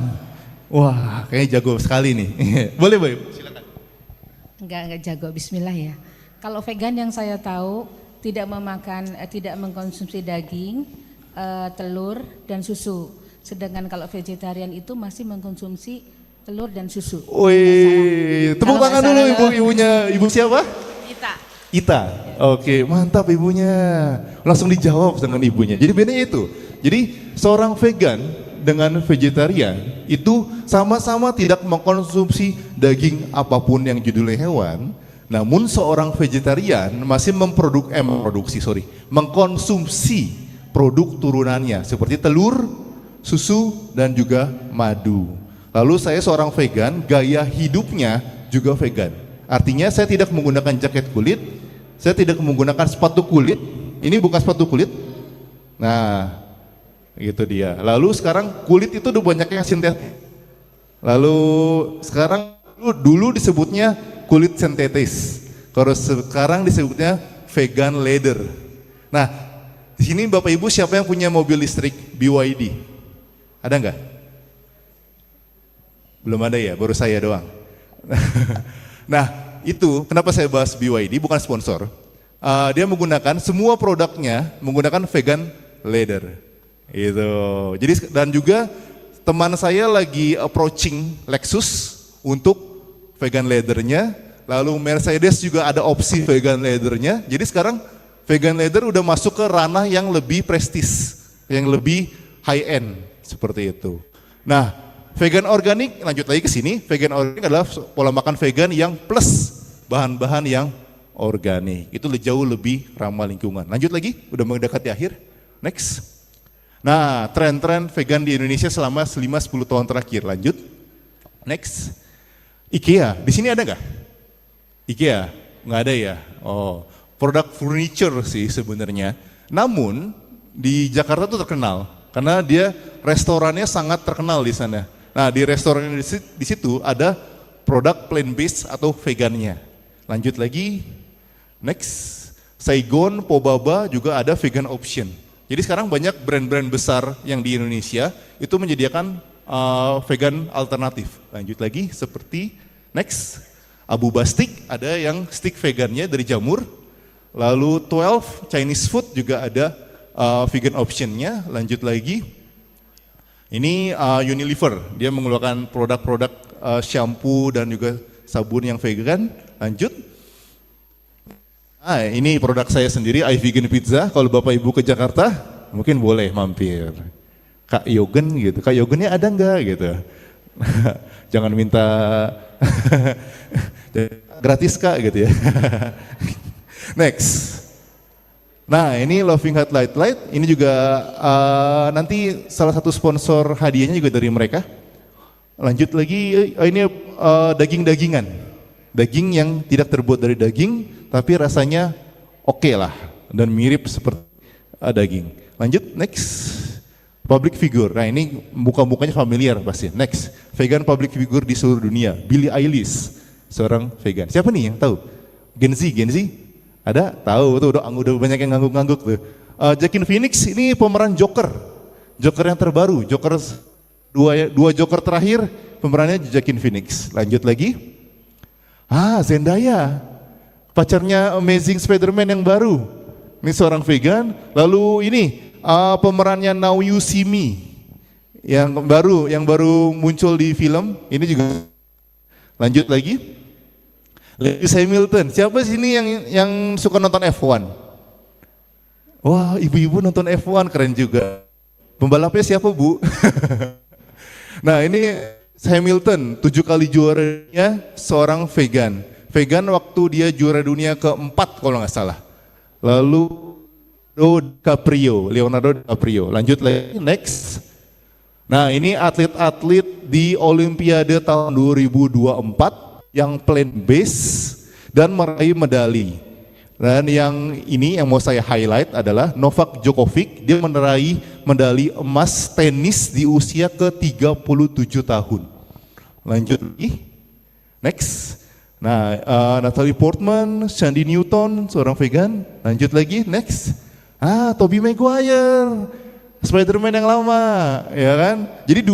Wah, kayaknya jago sekali nih. Boleh, Bu? Silakan. Enggak jago, bismillah ya. Kalau vegan yang saya tahu tidak mengkonsumsi daging, telur dan susu. Sedangkan kalau vegetarian itu masih mengkonsumsi telur dan susu. Wih, tepuk tangan dulu ibunya. Ibu siapa? Ita. Oke, mantap ibunya. Langsung dijawab dengan ibunya. Jadi bedanya itu. Jadi seorang vegan dengan vegetarian itu sama-sama tidak mengkonsumsi daging apapun yang judulnya hewan. Namun seorang vegetarian masih mengkonsumsi produk turunannya seperti telur, susu dan juga madu. Lalu saya seorang vegan, gaya hidupnya juga vegan. Artinya saya tidak menggunakan jaket kulit, saya tidak menggunakan sepatu kulit. Ini bukan sepatu kulit. Nah, gitu dia. Lalu sekarang kulit itu udah banyak yang sintetis. Lalu sekarang dulu disebutnya kulit sintetis. Kalau sekarang disebutnya vegan leather. Nah, di sini Bapak Ibu siapa yang punya mobil listrik BYD? Ada nggak? Belum ada ya, baru saya doang. Nah, itu kenapa saya bahas BYD, bukan sponsor. Dia menggunakan semua produknya menggunakan vegan leather. Itu. Jadi dan juga teman saya lagi approaching Lexus untuk vegan leathernya, lalu Mercedes juga ada opsi vegan leathernya. Jadi sekarang vegan leather udah masuk ke ranah yang lebih prestis, yang lebih high end seperti itu. Nah, vegan organik, lanjut lagi ke sini. Vegan organik adalah pola makan vegan yang plus bahan-bahan yang organik. Itu jauh lebih ramah lingkungan. Lanjut lagi, udah mendekati akhir. Next. Nah, tren-tren vegan di Indonesia selama 5-10 tahun terakhir. Lanjut. Next. IKEA, di sini ada nggak? IKEA, nggak ada ya. Oh, produk furniture sih sebenarnya. Namun di Jakarta tuh terkenal karena dia restorannya sangat terkenal di sana. Nah, di restoran di situ ada produk plant-based atau vegannya. Lanjut lagi. Next. Saigon, Pobaba juga ada vegan option. Jadi sekarang banyak brand-brand besar yang di Indonesia itu menyediakan vegan alternatif. Lanjut lagi seperti next. Abu Bastik ada yang stick vegannya dari jamur. Lalu 12 Chinese food juga ada vegan optionnya. Lanjut lagi. Ini Unilever, dia mengeluarkan produk-produk shampoo dan juga sabun yang vegan. Lanjut. Ini produk saya sendiri, iVegan Pizza. Kalau Bapak Ibu ke Jakarta, mungkin boleh mampir. Kak Yogen gitu, Kak Yogennya ada enggak gitu. Jangan minta gratis Kak gitu ya. Next. Nah, ini Loving Heart Light, ini juga nanti salah satu sponsor hadiahnya juga dari mereka. Lanjut lagi, ini daging-dagingan. Daging yang tidak terbuat dari daging, tapi rasanya oke lah dan mirip seperti daging. Lanjut, next. Public figure, nah ini muka-mukanya familiar pasti. Next, vegan public figure di seluruh dunia. Billie Eilish, seorang vegan. Siapa nih yang tahu? Gen Z? Ada? Tahu tuh udah banyak yang ngangguk-ngangguk tuh. Joaquin Phoenix ini pemeran Joker yang terbaru. Dua Joker terakhir pemerannya Joaquin Phoenix. Lanjut lagi. Zendaya, pacarnya Amazing Spider-Man yang baru. Ini seorang vegan. Lalu ini pemerannya Now You See Me yang baru muncul di film. Ini juga. Lanjut lagi. Lewis Hamilton, siapa sih ini yang suka nonton F1? Wah, ibu-ibu nonton F1 keren juga. Pembalapnya siapa, Bu? Nah, ini Hamilton 7 kali juaranya seorang vegan. Vegan waktu dia juara dunia ke-4 kalau nggak salah. Lalu Leonardo DiCaprio. Lanjut lagi, next. Nah ini atlet-atlet di Olimpiade tahun 2024 yang plant based dan meraih medali. Dan yang ini yang mau saya highlight adalah Novak Djokovic, dia meraih medali emas tenis di usia ke-37 tahun. Lanjut lagi, next. Nah Natalie Portman, Sandy Newton, seorang vegan. Lanjut lagi, next. Tobey Maguire, Spider-Man yang lama, ya kan? Jadi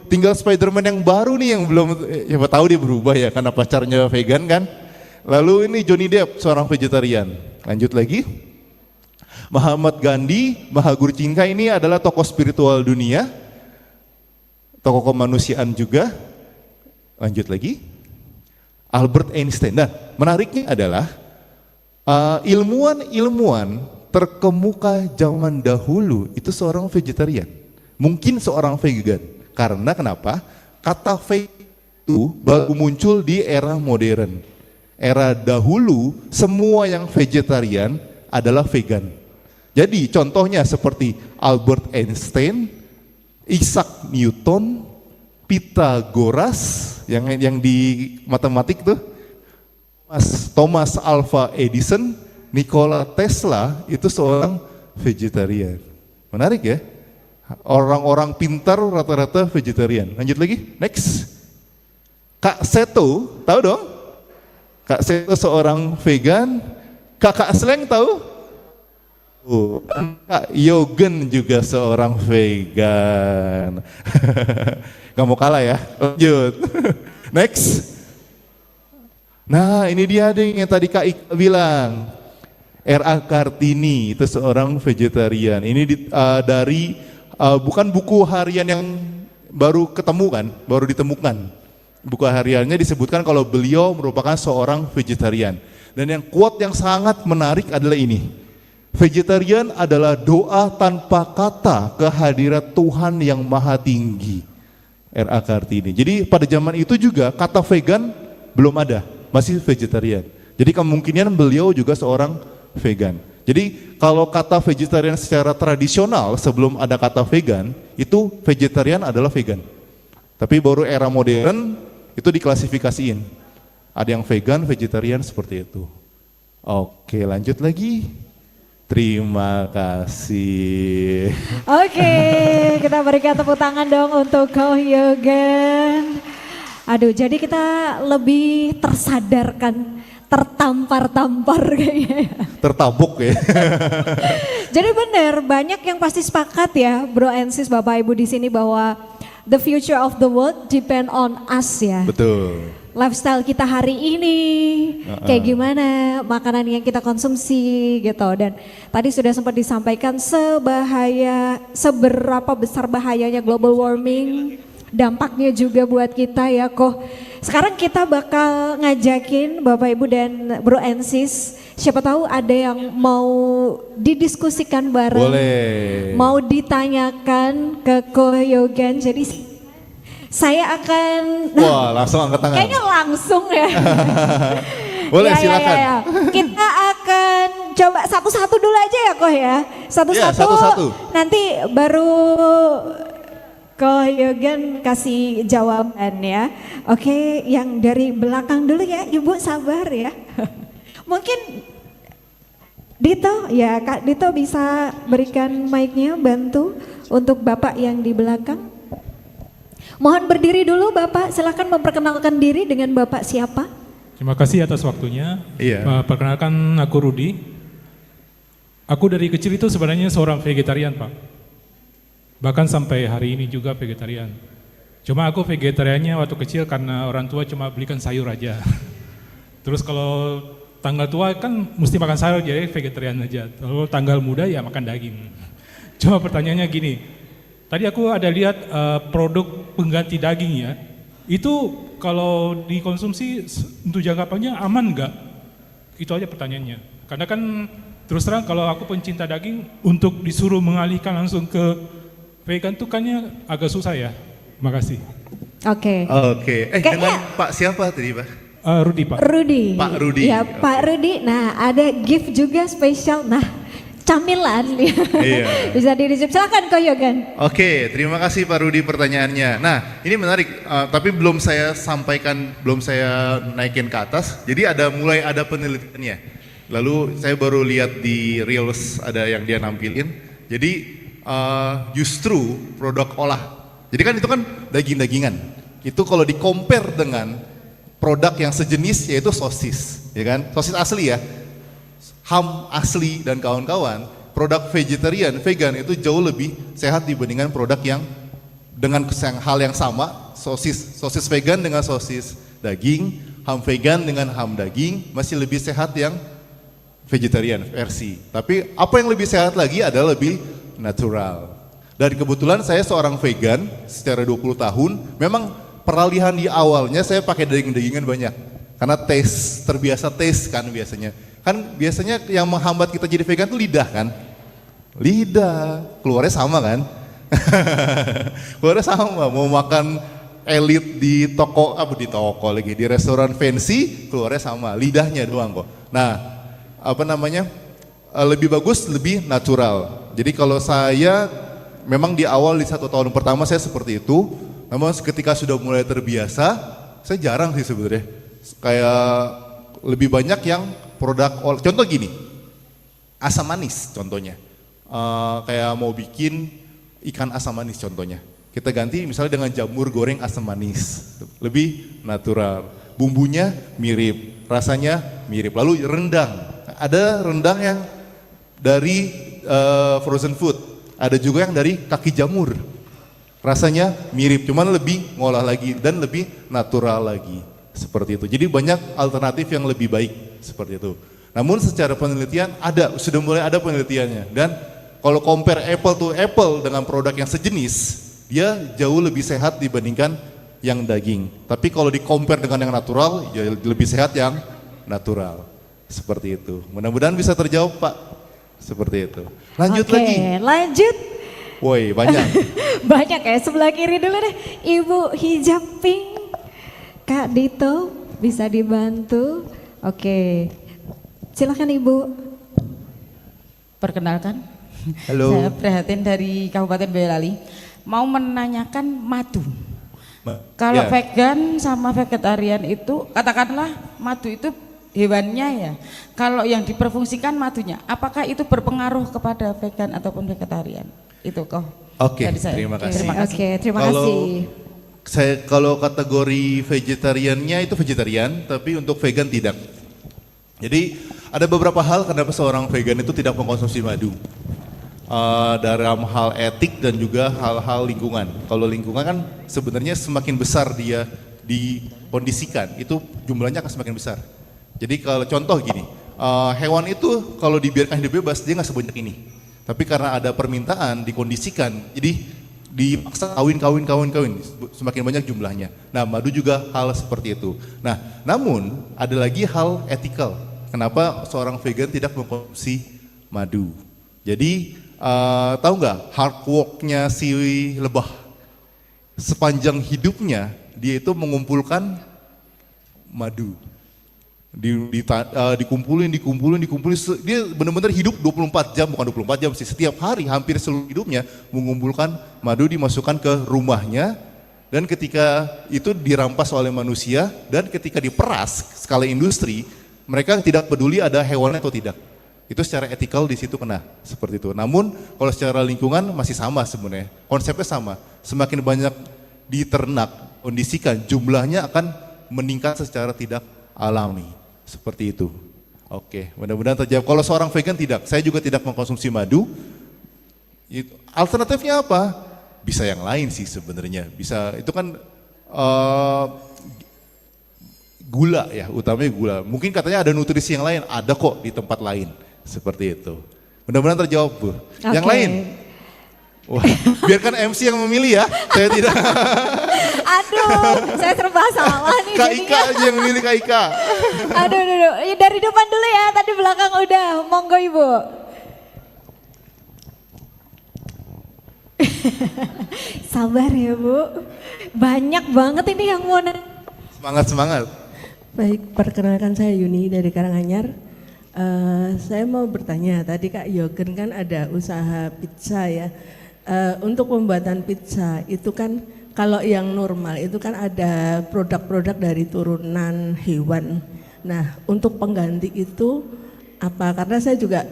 tinggal Spider-Man yang baru nih yang belum, siapa tahu dia berubah ya karena pacarnya vegan kan. Lalu ini Johnny Depp, seorang vegetarian. Lanjut lagi. Muhammad Gandhi, Mahathir Mohamad ini adalah tokoh spiritual dunia, tokoh kemanusiaan juga. Lanjut lagi. Albert Einstein. Nah, menariknya adalah ilmuwan terkemuka zaman dahulu itu seorang vegetarian, mungkin seorang vegan. Karena kenapa? Kata vegan itu baru muncul di era modern. Era dahulu semua yang vegetarian adalah vegan. Jadi contohnya seperti Albert Einstein, Isaac Newton, Pythagoras yang di matematik tuh, Thomas Alva Edison, Nikola Tesla itu seorang vegetarian. Menarik ya? Orang-orang pintar rata-rata vegetarian. Lanjut lagi, next. Kak Seto, tahu dong? Kak Seto seorang vegan. Kakak Sleng tahu? Kak Yogen juga seorang vegan. Gak mau kalah ya? Lanjut. Next. Nah ini dia yang tadi Kak Ika bilang. R.A. Kartini itu seorang vegetarian. Ini dari bukan buku harian yang baru ketemu kan, baru ditemukan. Buku hariannya disebutkan kalau beliau merupakan seorang vegetarian. Dan yang quote yang sangat menarik adalah ini. Vegetarian adalah doa tanpa kata kehadirat Tuhan yang maha tinggi. R.A. Kartini. Jadi pada zaman itu juga kata vegan belum ada, masih vegetarian. Jadi kemungkinan beliau juga seorang vegan. Jadi kalau kata vegetarian secara tradisional sebelum ada kata vegan, itu vegetarian adalah vegan. Tapi baru era modern itu diklasifikasiin. Ada yang vegan, vegetarian seperti itu. Oke, lanjut lagi. Terima kasih. Oke, kita berikan tepuk tangan dong untuk Ko Yogen. Aduh, jadi kita lebih tersadarkan, tertampar-tampar kayaknya. Tertabuk ya. Jadi benar, banyak yang pasti sepakat ya, Bro and Sis, Bapak Ibu di sini bahwa the future of the world depend on us ya. Betul. Lifestyle kita hari ini, kayak gimana makanan yang kita konsumsi gitu. Dan tadi sudah sempat disampaikan seberapa besar bahayanya global warming, dampaknya juga buat kita ya kok. Sekarang kita bakal ngajakin Bapak Ibu dan Bro and Sis, siapa tahu ada yang mau didiskusikan bareng. Boleh. Mau ditanyakan ke Ko Yogen. Jadi saya akan wah, langsung angkat tangan. Kayaknya langsung ya. Boleh, silakan. Ya. Kita akan coba satu-satu dulu aja ya Ko ya. Satu-satu. Nanti baru Ko Yogen kasih jawaban ya. Oke, yang dari belakang dulu ya, Ibu sabar ya. Mungkin Dito, ya Kak Dito bisa berikan mic-nya, bantu untuk Bapak yang di belakang. Mohon berdiri dulu Bapak, silakan memperkenalkan diri dengan Bapak siapa? Terima kasih atas waktunya. Iya. Perkenalkan aku Rudi. Aku dari kecil itu sebenarnya seorang vegetarian Pak. Bahkan sampai hari ini juga vegetarian. Cuma aku vegetariannya waktu kecil karena orang tua cuma belikan sayur aja. Terus kalau tanggal tua kan mesti makan sayur, jadi vegetarian aja. Kalau tanggal muda ya makan daging. Cuma pertanyaannya gini, tadi aku ada lihat produk pengganti daging ya. Itu kalau dikonsumsi untuk jangka panjang aman nggak? Itu aja pertanyaannya. Karena kan terus terang kalau aku pencinta daging, untuk disuruh mengalihkan langsung ke vegan tuh kayaknya agak susah ya. Makasih. Oke. Dengan Pak siapa tadi Pak? Rudi Pak. Rudi. Pak Rudi. Ya Pak Rudi, nah ada gift juga spesial. Nah camilan. Iya. Bisa diricip. Silakan Ko Yogan. Oke, terima kasih Pak Rudi pertanyaannya. Nah, ini menarik, tapi belum saya sampaikan, belum saya naikin ke atas. Jadi mulai ada penelitiannya. Lalu saya baru lihat di Reels ada yang dia nampilin. Jadi justru produk olah. Jadi kan itu kan daging-dagingan. Itu kalau di-compare dengan produk yang sejenis yaitu sosis, ya kan? Sosis asli ya. Ham asli dan kawan-kawan, produk vegetarian, vegan itu jauh lebih sehat dibandingkan produk yang dengan hal yang sama, sosis vegan dengan sosis daging, ham vegan dengan ham daging, masih lebih sehat yang vegetarian versi. Tapi apa yang lebih sehat lagi adalah lebih natural. Dan kebetulan saya seorang vegan secara 20 tahun, memang peralihan di awalnya saya pakai daging-dagingan banyak. Karena terbiasa kan biasanya. Kan biasanya yang menghambat kita jadi vegan itu lidah kan? Lidah, keluarnya sama kan? Keluarnya sama, mau makan elit di toko lagi, di restoran fancy, keluarnya sama, lidahnya doang kok. Nah, lebih bagus, lebih natural. Jadi kalau saya, memang di awal di 1 tahun pertama saya seperti itu, namun ketika sudah mulai terbiasa, saya jarang sih sebenarnya. Kayak lebih banyak yang produk contoh gini, asam manis contohnya, kayak mau bikin ikan asam manis contohnya, kita ganti misalnya dengan jamur goreng asam manis, lebih natural, bumbunya mirip, rasanya mirip. Lalu rendang, ada rendang yang dari frozen food, ada juga yang dari kaki jamur, rasanya mirip, cuman lebih ngolah lagi dan lebih natural lagi. Seperti itu. Jadi banyak alternatif yang lebih baik seperti itu. Namun secara penelitian sudah mulai ada penelitiannya. Dan kalau compare apple to apple dengan produk yang sejenis, dia jauh lebih sehat dibandingkan yang daging. Tapi kalau di compare dengan yang natural, ya lebih sehat yang natural. Seperti itu. Mudah-mudahan bisa terjawab Pak. Seperti itu. Lanjut lagi. Lanjut. Woi, banyak. Banyak ya, sebelah kiri dulu deh. Ibu hijab pink. Kak Dito, bisa dibantu? Oke, silakan Ibu. Perkenalkan, halo. Saya Prihatin dari Kabupaten Boyolali. Mau menanyakan madu. Kalau vegan sama vegetarian itu, katakanlah madu itu hewannya ya. Kalau yang diperfungsikan madunya, apakah itu berpengaruh kepada vegan ataupun vegetarian? Itu kok. Oke, terima kasih. Terima kasih. Kalau kategori vegetariannya itu vegetarian, tapi untuk vegan tidak. Jadi ada beberapa hal kenapa seorang vegan itu tidak mengkonsumsi madu. Dalam hal etik dan juga hal-hal lingkungan. Kalau lingkungan kan sebenarnya semakin besar dia dikondisikan, itu jumlahnya akan semakin besar. Jadi kalau contoh gini, hewan itu kalau dibiarkan hidup bebas dia nggak sebanyak ini. Tapi karena ada permintaan dikondisikan, jadi dipaksa kawin, semakin banyak jumlahnya. Nah, madu juga hal seperti itu. Nah, namun ada lagi hal etikal. Kenapa seorang vegan tidak mengkonsumsi madu? Jadi, tahu nggak hard worknya si lebah? Sepanjang hidupnya, dia itu mengumpulkan madu. Dikumpulin, dia benar-benar hidup 24 jam, bukan 24 jam sih, setiap hari hampir seluruh hidupnya mengumpulkan madu, dimasukkan ke rumahnya, dan ketika itu dirampas oleh manusia, dan ketika diperas skala industri, mereka tidak peduli ada hewannya atau tidak. Itu secara etikal di situ kena, seperti itu. Namun kalau secara lingkungan masih sama sebenarnya, konsepnya sama, semakin banyak diternak, kondisikan, jumlahnya akan meningkat secara tidak alami. Seperti itu. Oke, mudah-mudahan terjawab. Kalau seorang vegan tidak, saya juga tidak mengkonsumsi madu. Alternatifnya apa? Bisa yang lain sih sebenarnya. Bisa, itu kan gula ya, utamanya gula. Mungkin katanya ada nutrisi yang lain, ada kok di tempat lain. Seperti itu. Mudah-mudahan terjawab Bu. Yang lain? Wah, biarkan MC yang memilih ya, saya tidak. Aduh, saya serba salah nih. Kak Ika aja yang memilih, Kak Ika. Aduh, dari depan dulu ya, tadi belakang udah, monggo Ibu. Sabar ya Bu, banyak banget ini yang mau. Semangat. Baik, perkenalkan saya Yuni dari Karanganyar. Saya mau bertanya, tadi Kak Yogen kan ada usaha pizza ya. Untuk pembuatan pizza itu kan kalau yang normal itu kan ada produk-produk dari turunan hewan. Nah, untuk pengganti itu apa? Karena saya juga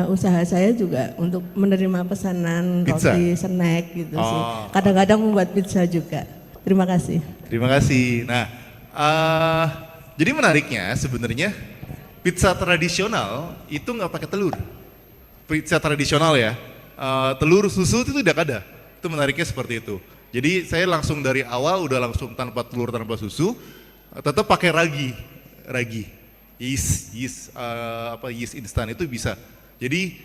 usaha saya juga untuk menerima pesanan Pizza? roti snack gitu sih. Oh. Kadang-kadang membuat pizza juga. Terima kasih. Terima kasih. Nah, jadi menariknya sebenarnya pizza tradisional itu nggak pakai telur. Pizza tradisional ya, telur susu itu tidak ada. Itu menariknya seperti itu. Jadi saya langsung dari awal udah langsung tanpa telur, tanpa susu, tetap pakai ragi, yeast instan itu bisa. Jadi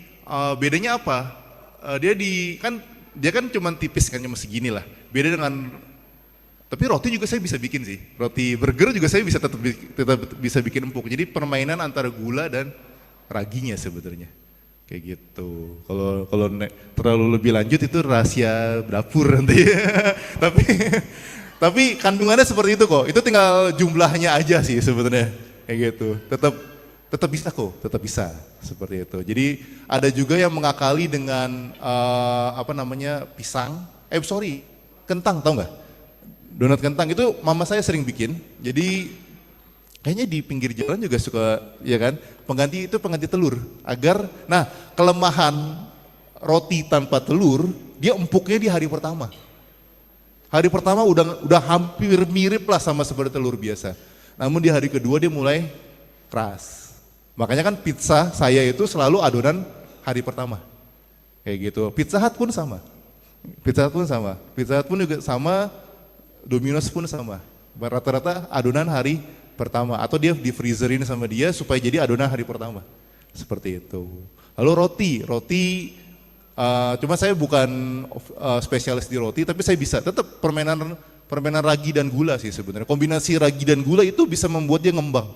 bedanya apa? Dia kan cuma tipis kan, cuma segini lah. Beda dengan, tapi roti juga saya bisa bikin sih. Roti burger juga saya bisa tetap bisa bikin empuk. Jadi permainan antara gula dan raginya sebenarnya. Kayak gitu. Kalau terlalu lebih lanjut itu rahasia dapur nanti. Tapi kandungannya seperti itu kok. Itu tinggal jumlahnya aja sih sebenarnya. Kayak gitu. Tetap bisa kok, tetap bisa seperti itu. Jadi ada juga yang mengakali dengan kentang, tahu nggak? Donat kentang itu mama saya sering bikin. Jadi kayaknya di pinggir jalan juga suka, ya kan? Pengganti telur agar, nah kelemahan roti tanpa telur, dia empuknya di hari pertama. Hari pertama udah hampir mirip lah sama seperti telur biasa. Namun di hari kedua dia mulai keras. Makanya kan pizza saya itu selalu adonan hari pertama. Kayak gitu. Pizza Hut pun sama. Pizza Hut pun juga sama, Domino's pun sama. Rata-rata adonan hari pertama. Atau dia di freezerin sama dia supaya jadi adonan hari pertama. Seperti itu. Lalu roti cuma saya bukan spesialis di roti, tapi saya bisa tetap permainan ragi dan gula sih sebenarnya. Kombinasi ragi dan gula itu bisa membuat dia ngembang.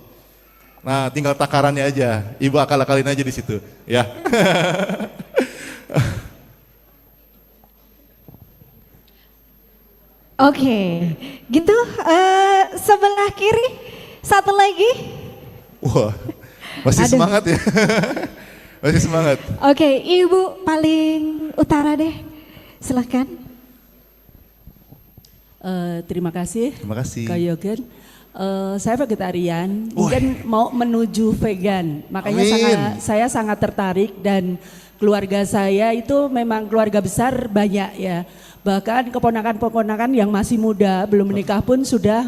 Nah, tinggal takarannya aja. Ibu akal-akalin aja di situ, ya. Oke, gitu. Sebelah kiri, satu lagi. Wah, masih semangat ya. Masih semangat. Oke, Ibu paling utara deh, silahkan. Terima kasih. Terima kasih. Kak Yogen. Saya vegetarian, mungkin mau menuju vegan. Makanya saya sangat tertarik dan keluarga saya itu memang keluarga besar banyak ya. Bahkan keponakan-keponakan yang masih muda belum menikah pun sudah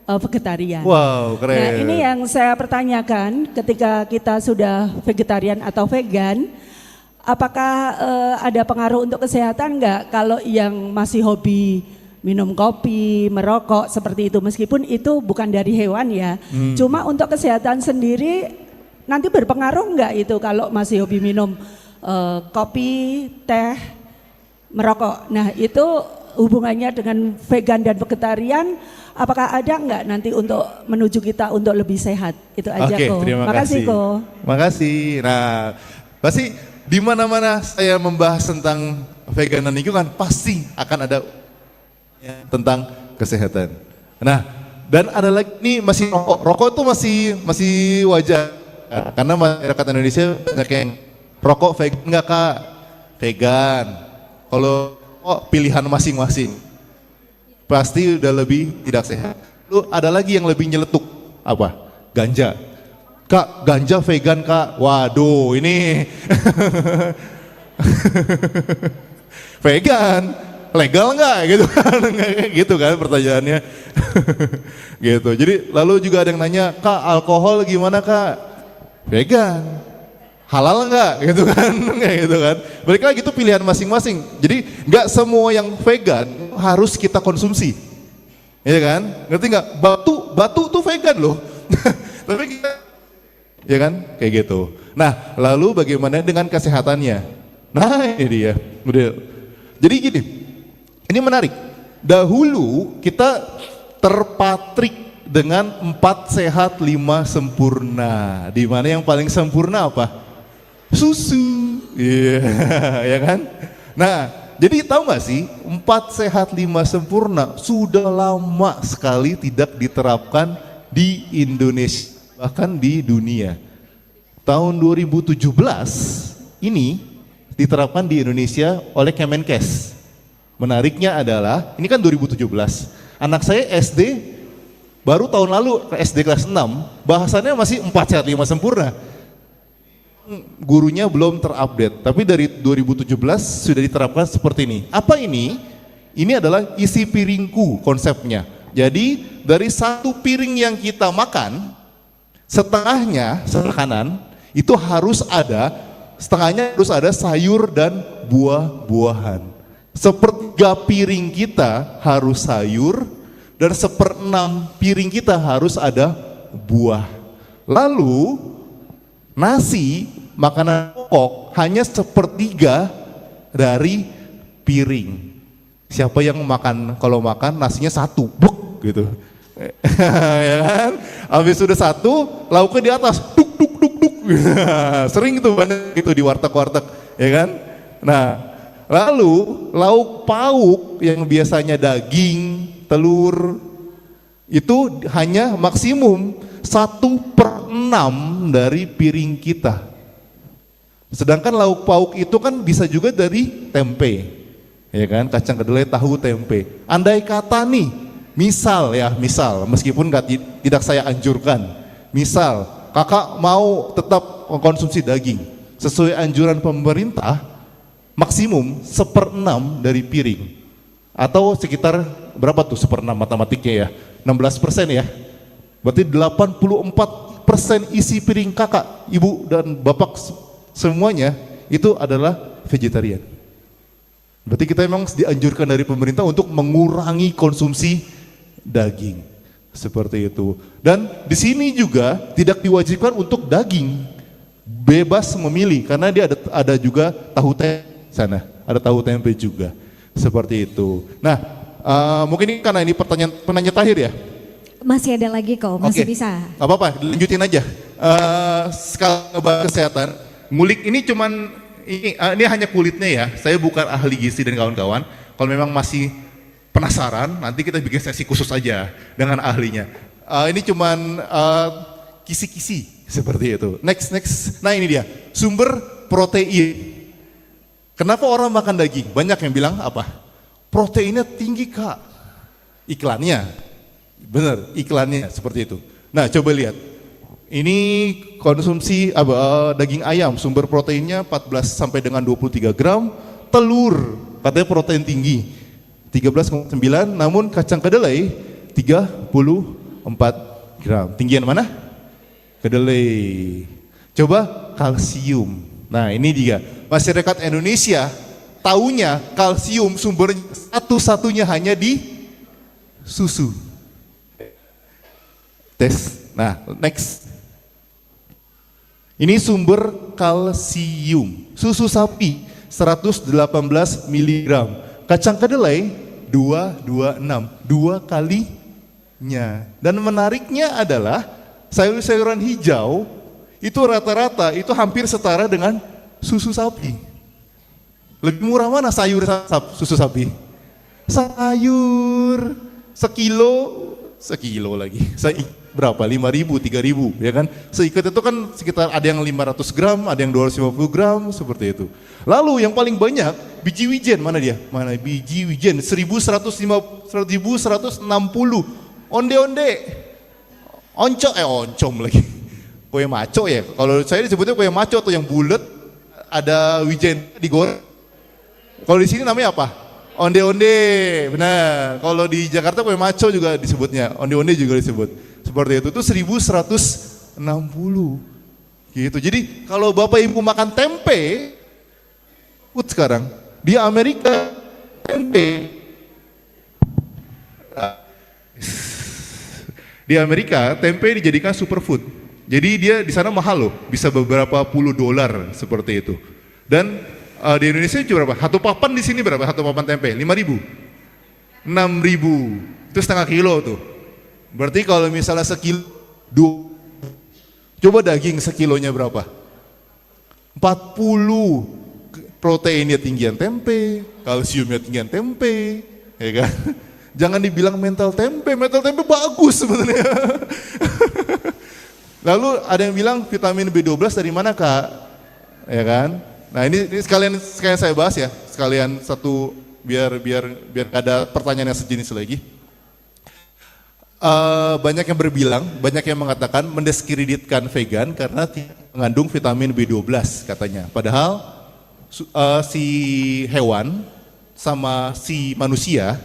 vegetarian. Wow, keren. Nah, ini yang saya pertanyakan ketika kita sudah vegetarian atau vegan, apakah ada pengaruh untuk kesehatan enggak kalau yang masih hobi minum kopi, merokok seperti itu, meskipun itu bukan dari hewan ya. Cuma untuk kesehatan sendiri nanti berpengaruh enggak itu kalau masih hobi minum kopi, teh, merokok. Nah, itu hubungannya dengan vegan dan vegetarian, apakah ada enggak nanti untuk menuju kita untuk lebih sehat? Itu aja kok. Terima kasih kok. Makasih. Nah, pasti di mana-mana saya membahas tentang veganan itu kan pasti akan ada tentang kesehatan. Nah, dan ada lagi nih masih rokok. Rokok itu masih wajar karena masyarakat Indonesia banyak yang rokok vegan enggak Kak? Vegan. Kalau pilihan masing-masing pasti udah lebih tidak sehat. Lalu ada lagi yang lebih nyeletuk, apa? Ganja. Kak, ganja vegan Kak. Waduh, ini vegan, legal nggak? Gitu kan pertanyaannya. Gitu. Jadi lalu juga ada yang nanya, Kak, alkohol gimana Kak? Vegan. Halal nggak gitu kan, gitu kan. Balik lagi itu pilihan masing-masing. Jadi nggak semua yang vegan harus kita konsumsi, ya kan? Ngerti nggak? Batu tuh vegan loh. Tapi kita, ya kan, kayak gitu. Nah, lalu bagaimana dengan kesehatannya? Nah ini dia. Jadi gini, ini menarik. Dahulu kita terpatrik dengan 4 sehat 5 sempurna. Di mana yang paling sempurna apa? Susu, ya kan? Nah, jadi tahu nggak sih 4 sehat 5 sempurna sudah lama sekali tidak diterapkan di Indonesia, bahkan di dunia. tahun 2017 ini diterapkan di Indonesia oleh Kemenkes. Menariknya adalah, ini kan 2017, anak saya SD baru tahun lalu ke SD kelas 6, bahasannya masih 4 sehat 5 sempurna. Gurunya belum terupdate, tapi dari 2017 sudah diterapkan seperti ini. Apa ini? Ini adalah isi piringku konsepnya. Jadi dari satu piring yang kita makan, setengahnya kanan itu harus ada, setengahnya harus ada sayur dan buah-buahan. Sepertiga piring kita harus sayur dan 1/6 piring kita harus ada buah. Lalu nasi, makanan pokok hanya 1/3 dari piring. Siapa yang makan, kalau makan nasinya 1, buk gitu. Ya kan? Habis sudah 1, lauknya di atas, duk duk duk duk. Sering itu banyak itu di warteg-warteg, ya kan? Nah, lalu lauk pauk yang biasanya daging, telur, itu hanya maksimum 1/6 dari piring kita. Sedangkan lauk pauk itu kan bisa juga dari tempe, ya kan, kacang kedelai, tahu, tempe. Andai kata nih, misal meskipun tidak saya anjurkan, misal kakak mau tetap mengkonsumsi daging sesuai anjuran pemerintah, maksimum 1/6 dari piring, atau sekitar berapa tuh 1/6 matematiknya ya, 16% ya, berarti 84% isi piring kakak, ibu dan bapak semuanya itu adalah vegetarian. Berarti kita memang dianjurkan dari pemerintah untuk mengurangi konsumsi daging, seperti itu. Dan di sini juga tidak diwajibkan untuk daging, bebas memilih karena dia ada juga tahu tempe sana, ada tahu tempe juga, seperti itu. Nah, mungkin ini karena ini penanya terakhir ya. Masih ada lagi kok, masih bisa. Gak apa-apa, lanjutin aja. Sekali ngebahas kesehatan, ngulik ini cuman ini hanya kulitnya ya, saya bukan ahli gizi dan kawan-kawan. Kalau memang masih penasaran, nanti kita bikin sesi khusus aja dengan ahlinya. Ini cuman kisi-kisi seperti itu. Next. Nah ini dia, sumber protein. Kenapa orang makan daging? Banyak yang bilang apa? Proteinnya tinggi kak. Iklannya, bener iklannya seperti itu. Nah coba lihat. Ini konsumsi daging ayam, sumber proteinnya 14 sampai dengan 23 gram, telur katanya protein tinggi 13,9, namun kacang kedelai 34 gram. Tinggian mana? Kedelai. Coba kalsium. Nah ini dia, masyarakat Indonesia taunya kalsium sumber satu-satunya hanya di susu. Tes. Nah next. Ini sumber kalsium, susu sapi 118 mg, kacang kedelai 226, 2 kalinya. Dan menariknya adalah sayur-sayuran hijau itu rata-rata itu hampir setara dengan susu sapi. Lebih murah mana sayur susu sapi? Sayur sekilo lagi. Berapa? 5.000, 3.000 ya kan? Seikat itu kan sekitar ada yang 500 gram, ada yang 250 gram seperti itu. Lalu yang paling banyak biji wijen, mana dia? Mana biji wijen? 1.160. Onde-onde. Oncom lagi. Kue maco ya. Kalau saya disebutnya kue maco atau yang bulat ada wijen digoreng. Kalau di sini namanya apa? Onde-onde. Benar. Kalau di Jakarta kue maco juga disebutnya. Onde-onde juga disebut. Seperti itu tuh 1.160 gitu. Jadi kalau Bapak Ibu makan tempe, sekarang di Amerika tempe, di Amerika tempe dijadikan superfood. Jadi dia di sana mahal loh, bisa beberapa puluh $, seperti itu. Dan di Indonesia berapa? Satu papan di sini berapa? Satu papan tempe 5.000, 6.000, itu setengah kilo tuh. Berarti kalau misalnya sekilo, coba daging sekilonya berapa? 40, proteinnya tinggian tempe, kalsiumnya tinggian tempe, ya kan? Jangan dibilang mental tempe bagus sebenarnya. Lalu ada yang bilang vitamin B12 dari mana Kak? Ya kan? Nah ini sekalian saya bahas ya, sekalian satu biar ada pertanyaan yang sejenis lagi. Banyak yang berbilang, banyak yang mengatakan mendiskreditkan vegan karena mengandung vitamin B12 katanya. Padahal si hewan sama si manusia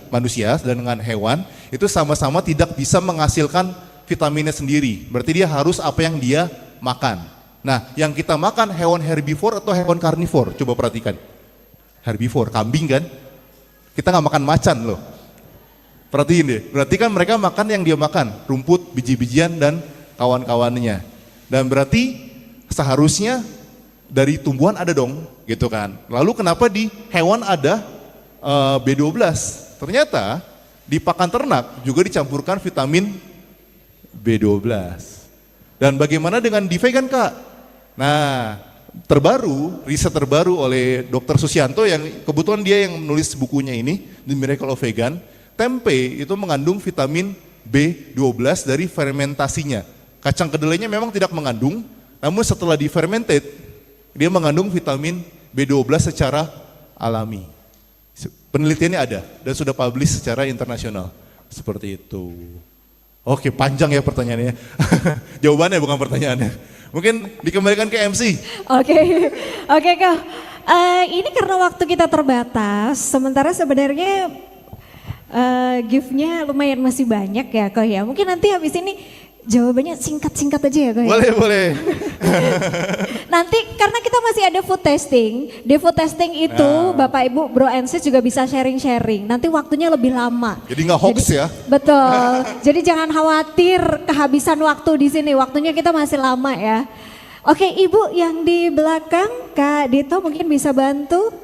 dan dengan hewan itu sama-sama tidak bisa menghasilkan vitaminnya sendiri. Berarti dia harus apa yang dia makan. Nah, yang kita makan hewan herbivore atau hewan karnivore? Coba perhatikan. Herbivore, kambing kan? Kita nggak makan macan loh. Perhatiin deh, berarti kan mereka makan yang dia makan, rumput, biji-bijian dan kawan-kawannya. Dan berarti seharusnya dari tumbuhan ada dong, gitu kan. Lalu kenapa di hewan ada B12? Ternyata di pakan ternak juga dicampurkan vitamin B12. Dan bagaimana dengan di vegan Kak? Nah, riset terbaru oleh Dr. Susianto yang kebetulan dia yang menulis bukunya ini, The Miracle of Vegan. Tempe itu mengandung vitamin B12 dari fermentasinya. Kacang kedelainya memang tidak mengandung, namun setelah difermented, dia mengandung vitamin B12 secara alami. Penelitiannya ada dan sudah publish secara internasional. Seperti itu. Oke, panjang ya pertanyaannya. Jawabannya bukan pertanyaannya. Mungkin dikembalikan ke MC. Oke Kak. Ini karena waktu kita terbatas, sementara sebenarnya gift-nya lumayan masih banyak ya Kak ya. Mungkin nanti habis ini jawabannya singkat-singkat aja ya Kak ya. Boleh. Nanti karena kita masih ada food testing, di food testing itu Bapak Ibu Bro and Sis juga bisa sharing-sharing. Nanti waktunya lebih lama. Jadi nggak hoax ya? Betul. Jadi jangan khawatir kehabisan waktu di sini. Waktunya kita masih lama ya. Oke, Ibu yang di belakang Kak Dito mungkin bisa bantu.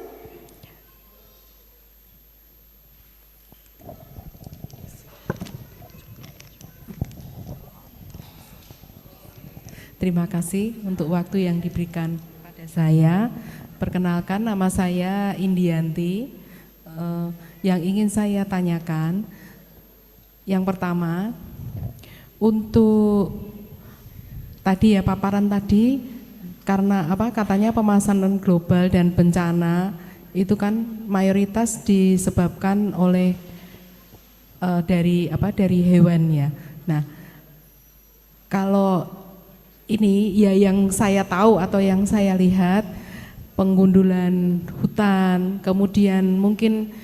Terima kasih untuk waktu yang diberikan pada saya. Perkenalkan, nama saya Indianti. Yang ingin saya tanyakan, yang pertama, untuk tadi ya paparan tadi, karena katanya pemanasan global dan bencana itu kan mayoritas disebabkan oleh dari hewan ya. Nah, kalau ini ya yang saya tahu atau yang saya lihat, penggundulan hutan, kemudian mungkin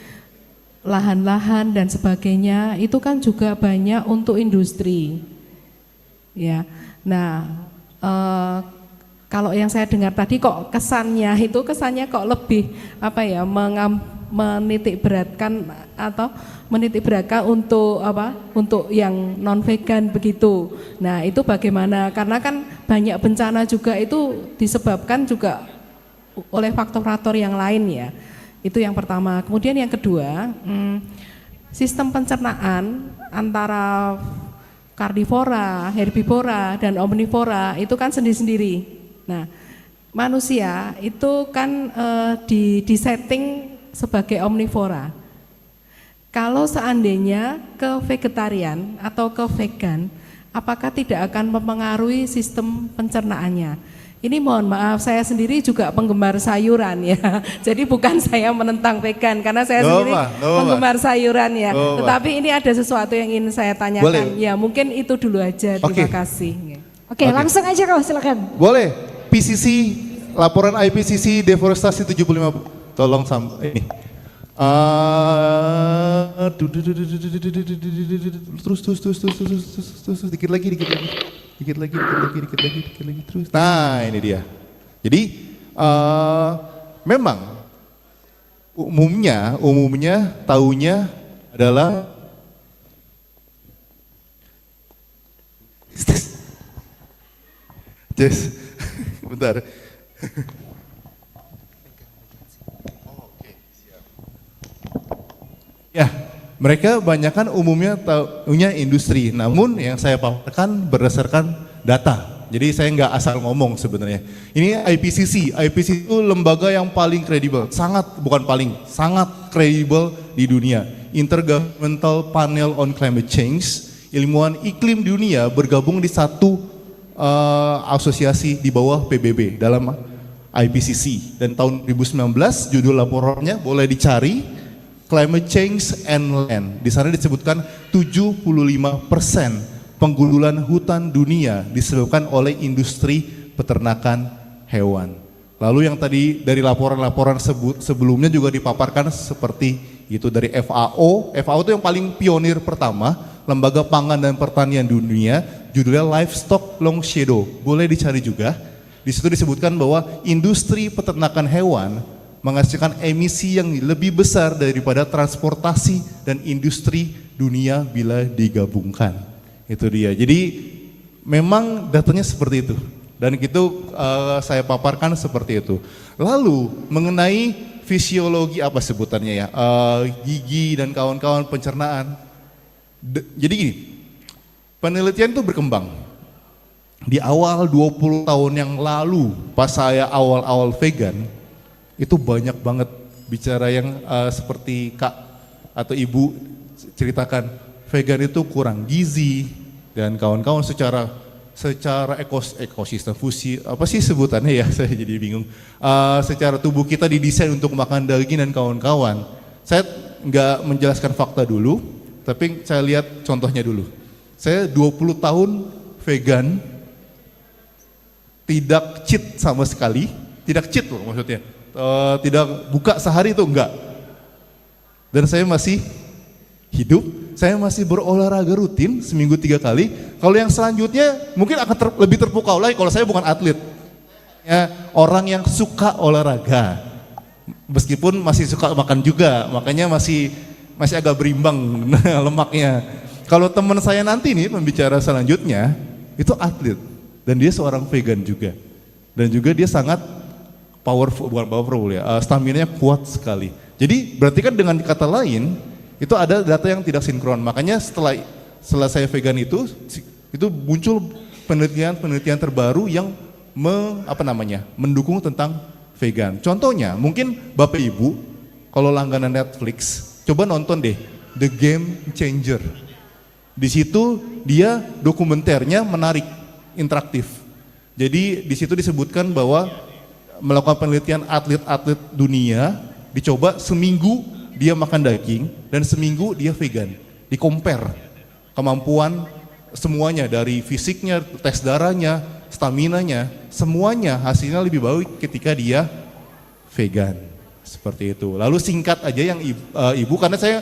lahan-lahan dan sebagainya itu kan juga banyak untuk industri. Ya. Nah, kalau yang saya dengar tadi kok kesannya kok lebih menitik beratkan untuk yang non vegan begitu. Nah, itu bagaimana? Karena kan banyak bencana juga itu disebabkan juga oleh faktor-faktor yang lain ya. Itu yang pertama. Kemudian yang kedua, sistem pencernaan antara karnivora, herbivora dan omnivora itu kan sendiri-sendiri. Nah, manusia itu kan disetting sebagai omnivora. Kalau seandainya ke vegetarian atau ke vegan, apakah tidak akan mempengaruhi sistem pencernaannya? Ini mohon maaf, saya sendiri juga penggemar sayuran ya. Jadi bukan saya menentang vegan, karena saya sendiri penggemar sayuran ya. Tetapi ini ada sesuatu yang ingin saya tanyakan. Boleh. Ya mungkin itu dulu aja, terima kasih. Oke, langsung aja kau silakan. Boleh, PCC, laporan IPCC deforestasi 75. Tolong ini. Terus dikit lagi terus. Nah, ini dia. Jadi memang umumnya taunya adalah bentar. Ya, mereka banyakkan umumnya taunya industri, namun yang saya paparkan berdasarkan data. Jadi saya nggak asal ngomong sebenarnya. Ini IPCC itu lembaga yang paling kredibel, sangat kredibel di dunia. Intergovernmental Panel on Climate Change, ilmuwan iklim dunia bergabung di satu asosiasi di bawah PBB dalam IPCC. Dan tahun 2019 judul laporannya boleh dicari, Climate Change and Land. Di sana disebutkan 75% penggundulan hutan dunia disebabkan oleh industri peternakan hewan. Lalu yang tadi dari laporan-laporan sebelumnya juga dipaparkan seperti itu dari FAO. FAO itu yang paling pionir pertama, Lembaga Pangan dan Pertanian Dunia, judulnya Livestock Long Shadow. Boleh dicari juga. Di situ disebutkan bahwa industri peternakan hewan menghasilkan emisi yang lebih besar daripada transportasi dan industri dunia bila digabungkan. Itu dia. Jadi memang datanya seperti itu. Dan itu saya paparkan seperti itu. Lalu mengenai fisiologi apa sebutannya ya, gigi dan kawan-kawan pencernaan. Jadi gini, penelitian itu berkembang. Di awal 20 tahun yang lalu pas saya awal-awal vegan, itu banyak banget bicara yang seperti Kak atau Ibu ceritakan, vegan itu kurang gizi dan kawan-kawan secara ekosistem fusi, apa sih sebutannya ya, saya jadi bingung. Secara tubuh kita didesain untuk makan daging dan kawan-kawan. Saya nggak menjelaskan fakta dulu, tapi saya lihat contohnya dulu. Saya 20 tahun vegan, tidak cheat sama sekali, tidak cheat loh maksudnya. Tidak buka sehari itu enggak. Dan saya masih hidup, saya masih berolahraga rutin seminggu 3 kali. Kalau yang selanjutnya mungkin akan lebih terpukau lagi kalau saya bukan atlet. Ya, orang yang suka olahraga, meskipun masih suka makan juga, makanya masih agak berimbang lemaknya. Kalau teman saya nanti nih pembicara selanjutnya itu atlet dan dia seorang vegan juga, dan juga dia sangat powerful, bukan powerful ya, stamina-nya kuat sekali. Jadi berarti kan dengan kata lain itu ada data yang tidak sinkron. Makanya setelah saya vegan itu muncul penelitian terbaru yang mendukung tentang vegan. Contohnya mungkin Bapak Ibu kalau langganan Netflix coba nonton deh The Game Changer. Di situ dia dokumenternya menarik, interaktif. Jadi di situ disebutkan bahwa melakukan penelitian atlet-atlet dunia, dicoba seminggu dia makan daging dan seminggu dia vegan. Di-compare kemampuan semuanya dari fisiknya, tes darahnya, staminanya, semuanya hasilnya lebih baik ketika dia vegan. Seperti itu. Lalu singkat aja yang Ibu, karena saya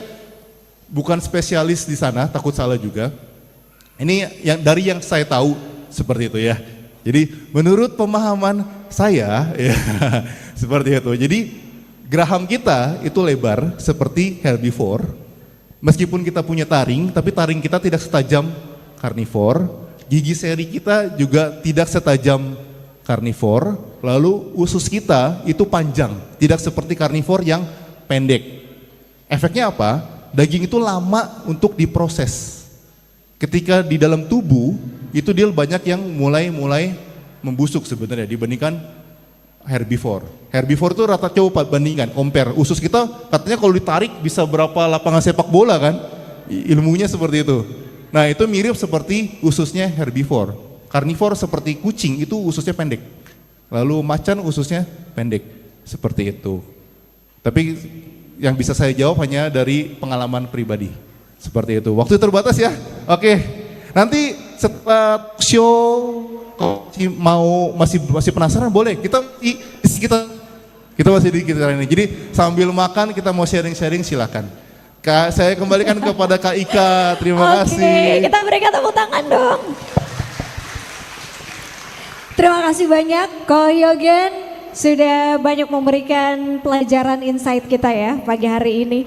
bukan spesialis di sana, takut salah juga. Ini yang dari yang saya tahu seperti itu ya. Jadi menurut pemahaman saya ya, seperti itu. Jadi geraham kita itu lebar seperti herbivore. Meskipun kita punya taring, tapi taring kita tidak setajam karnivor. Gigi seri kita juga tidak setajam karnivor. Lalu usus kita itu panjang, tidak seperti karnivor yang pendek. Efeknya apa? Daging itu lama untuk diproses. Ketika di dalam tubuh itu dia banyak yang mulai membusuk sebenarnya dibandingkan herbivore. Herbivore itu rata coba bandingkan, compare. Usus kita katanya kalau ditarik bisa berapa lapangan sepak bola kan? Ilmunya seperti itu. Nah itu mirip seperti ususnya herbivore. Karnivor seperti kucing itu ususnya pendek. Lalu macan ususnya pendek. Seperti itu. Tapi yang bisa saya jawab hanya dari pengalaman pribadi. Seperti itu. Waktu terbatas ya. Oke. Nanti setelah show kalau masih penasaran boleh kita masih di sekitar ini. Jadi sambil makan kita mau sharing-sharing silakan. Kak, saya kembalikan kepada Kak Ika. Terima kasih. Oke, kita berikan tepuk tangan dong. Terima kasih banyak Ko Yogen sudah banyak memberikan pelajaran insight kita ya pagi hari ini.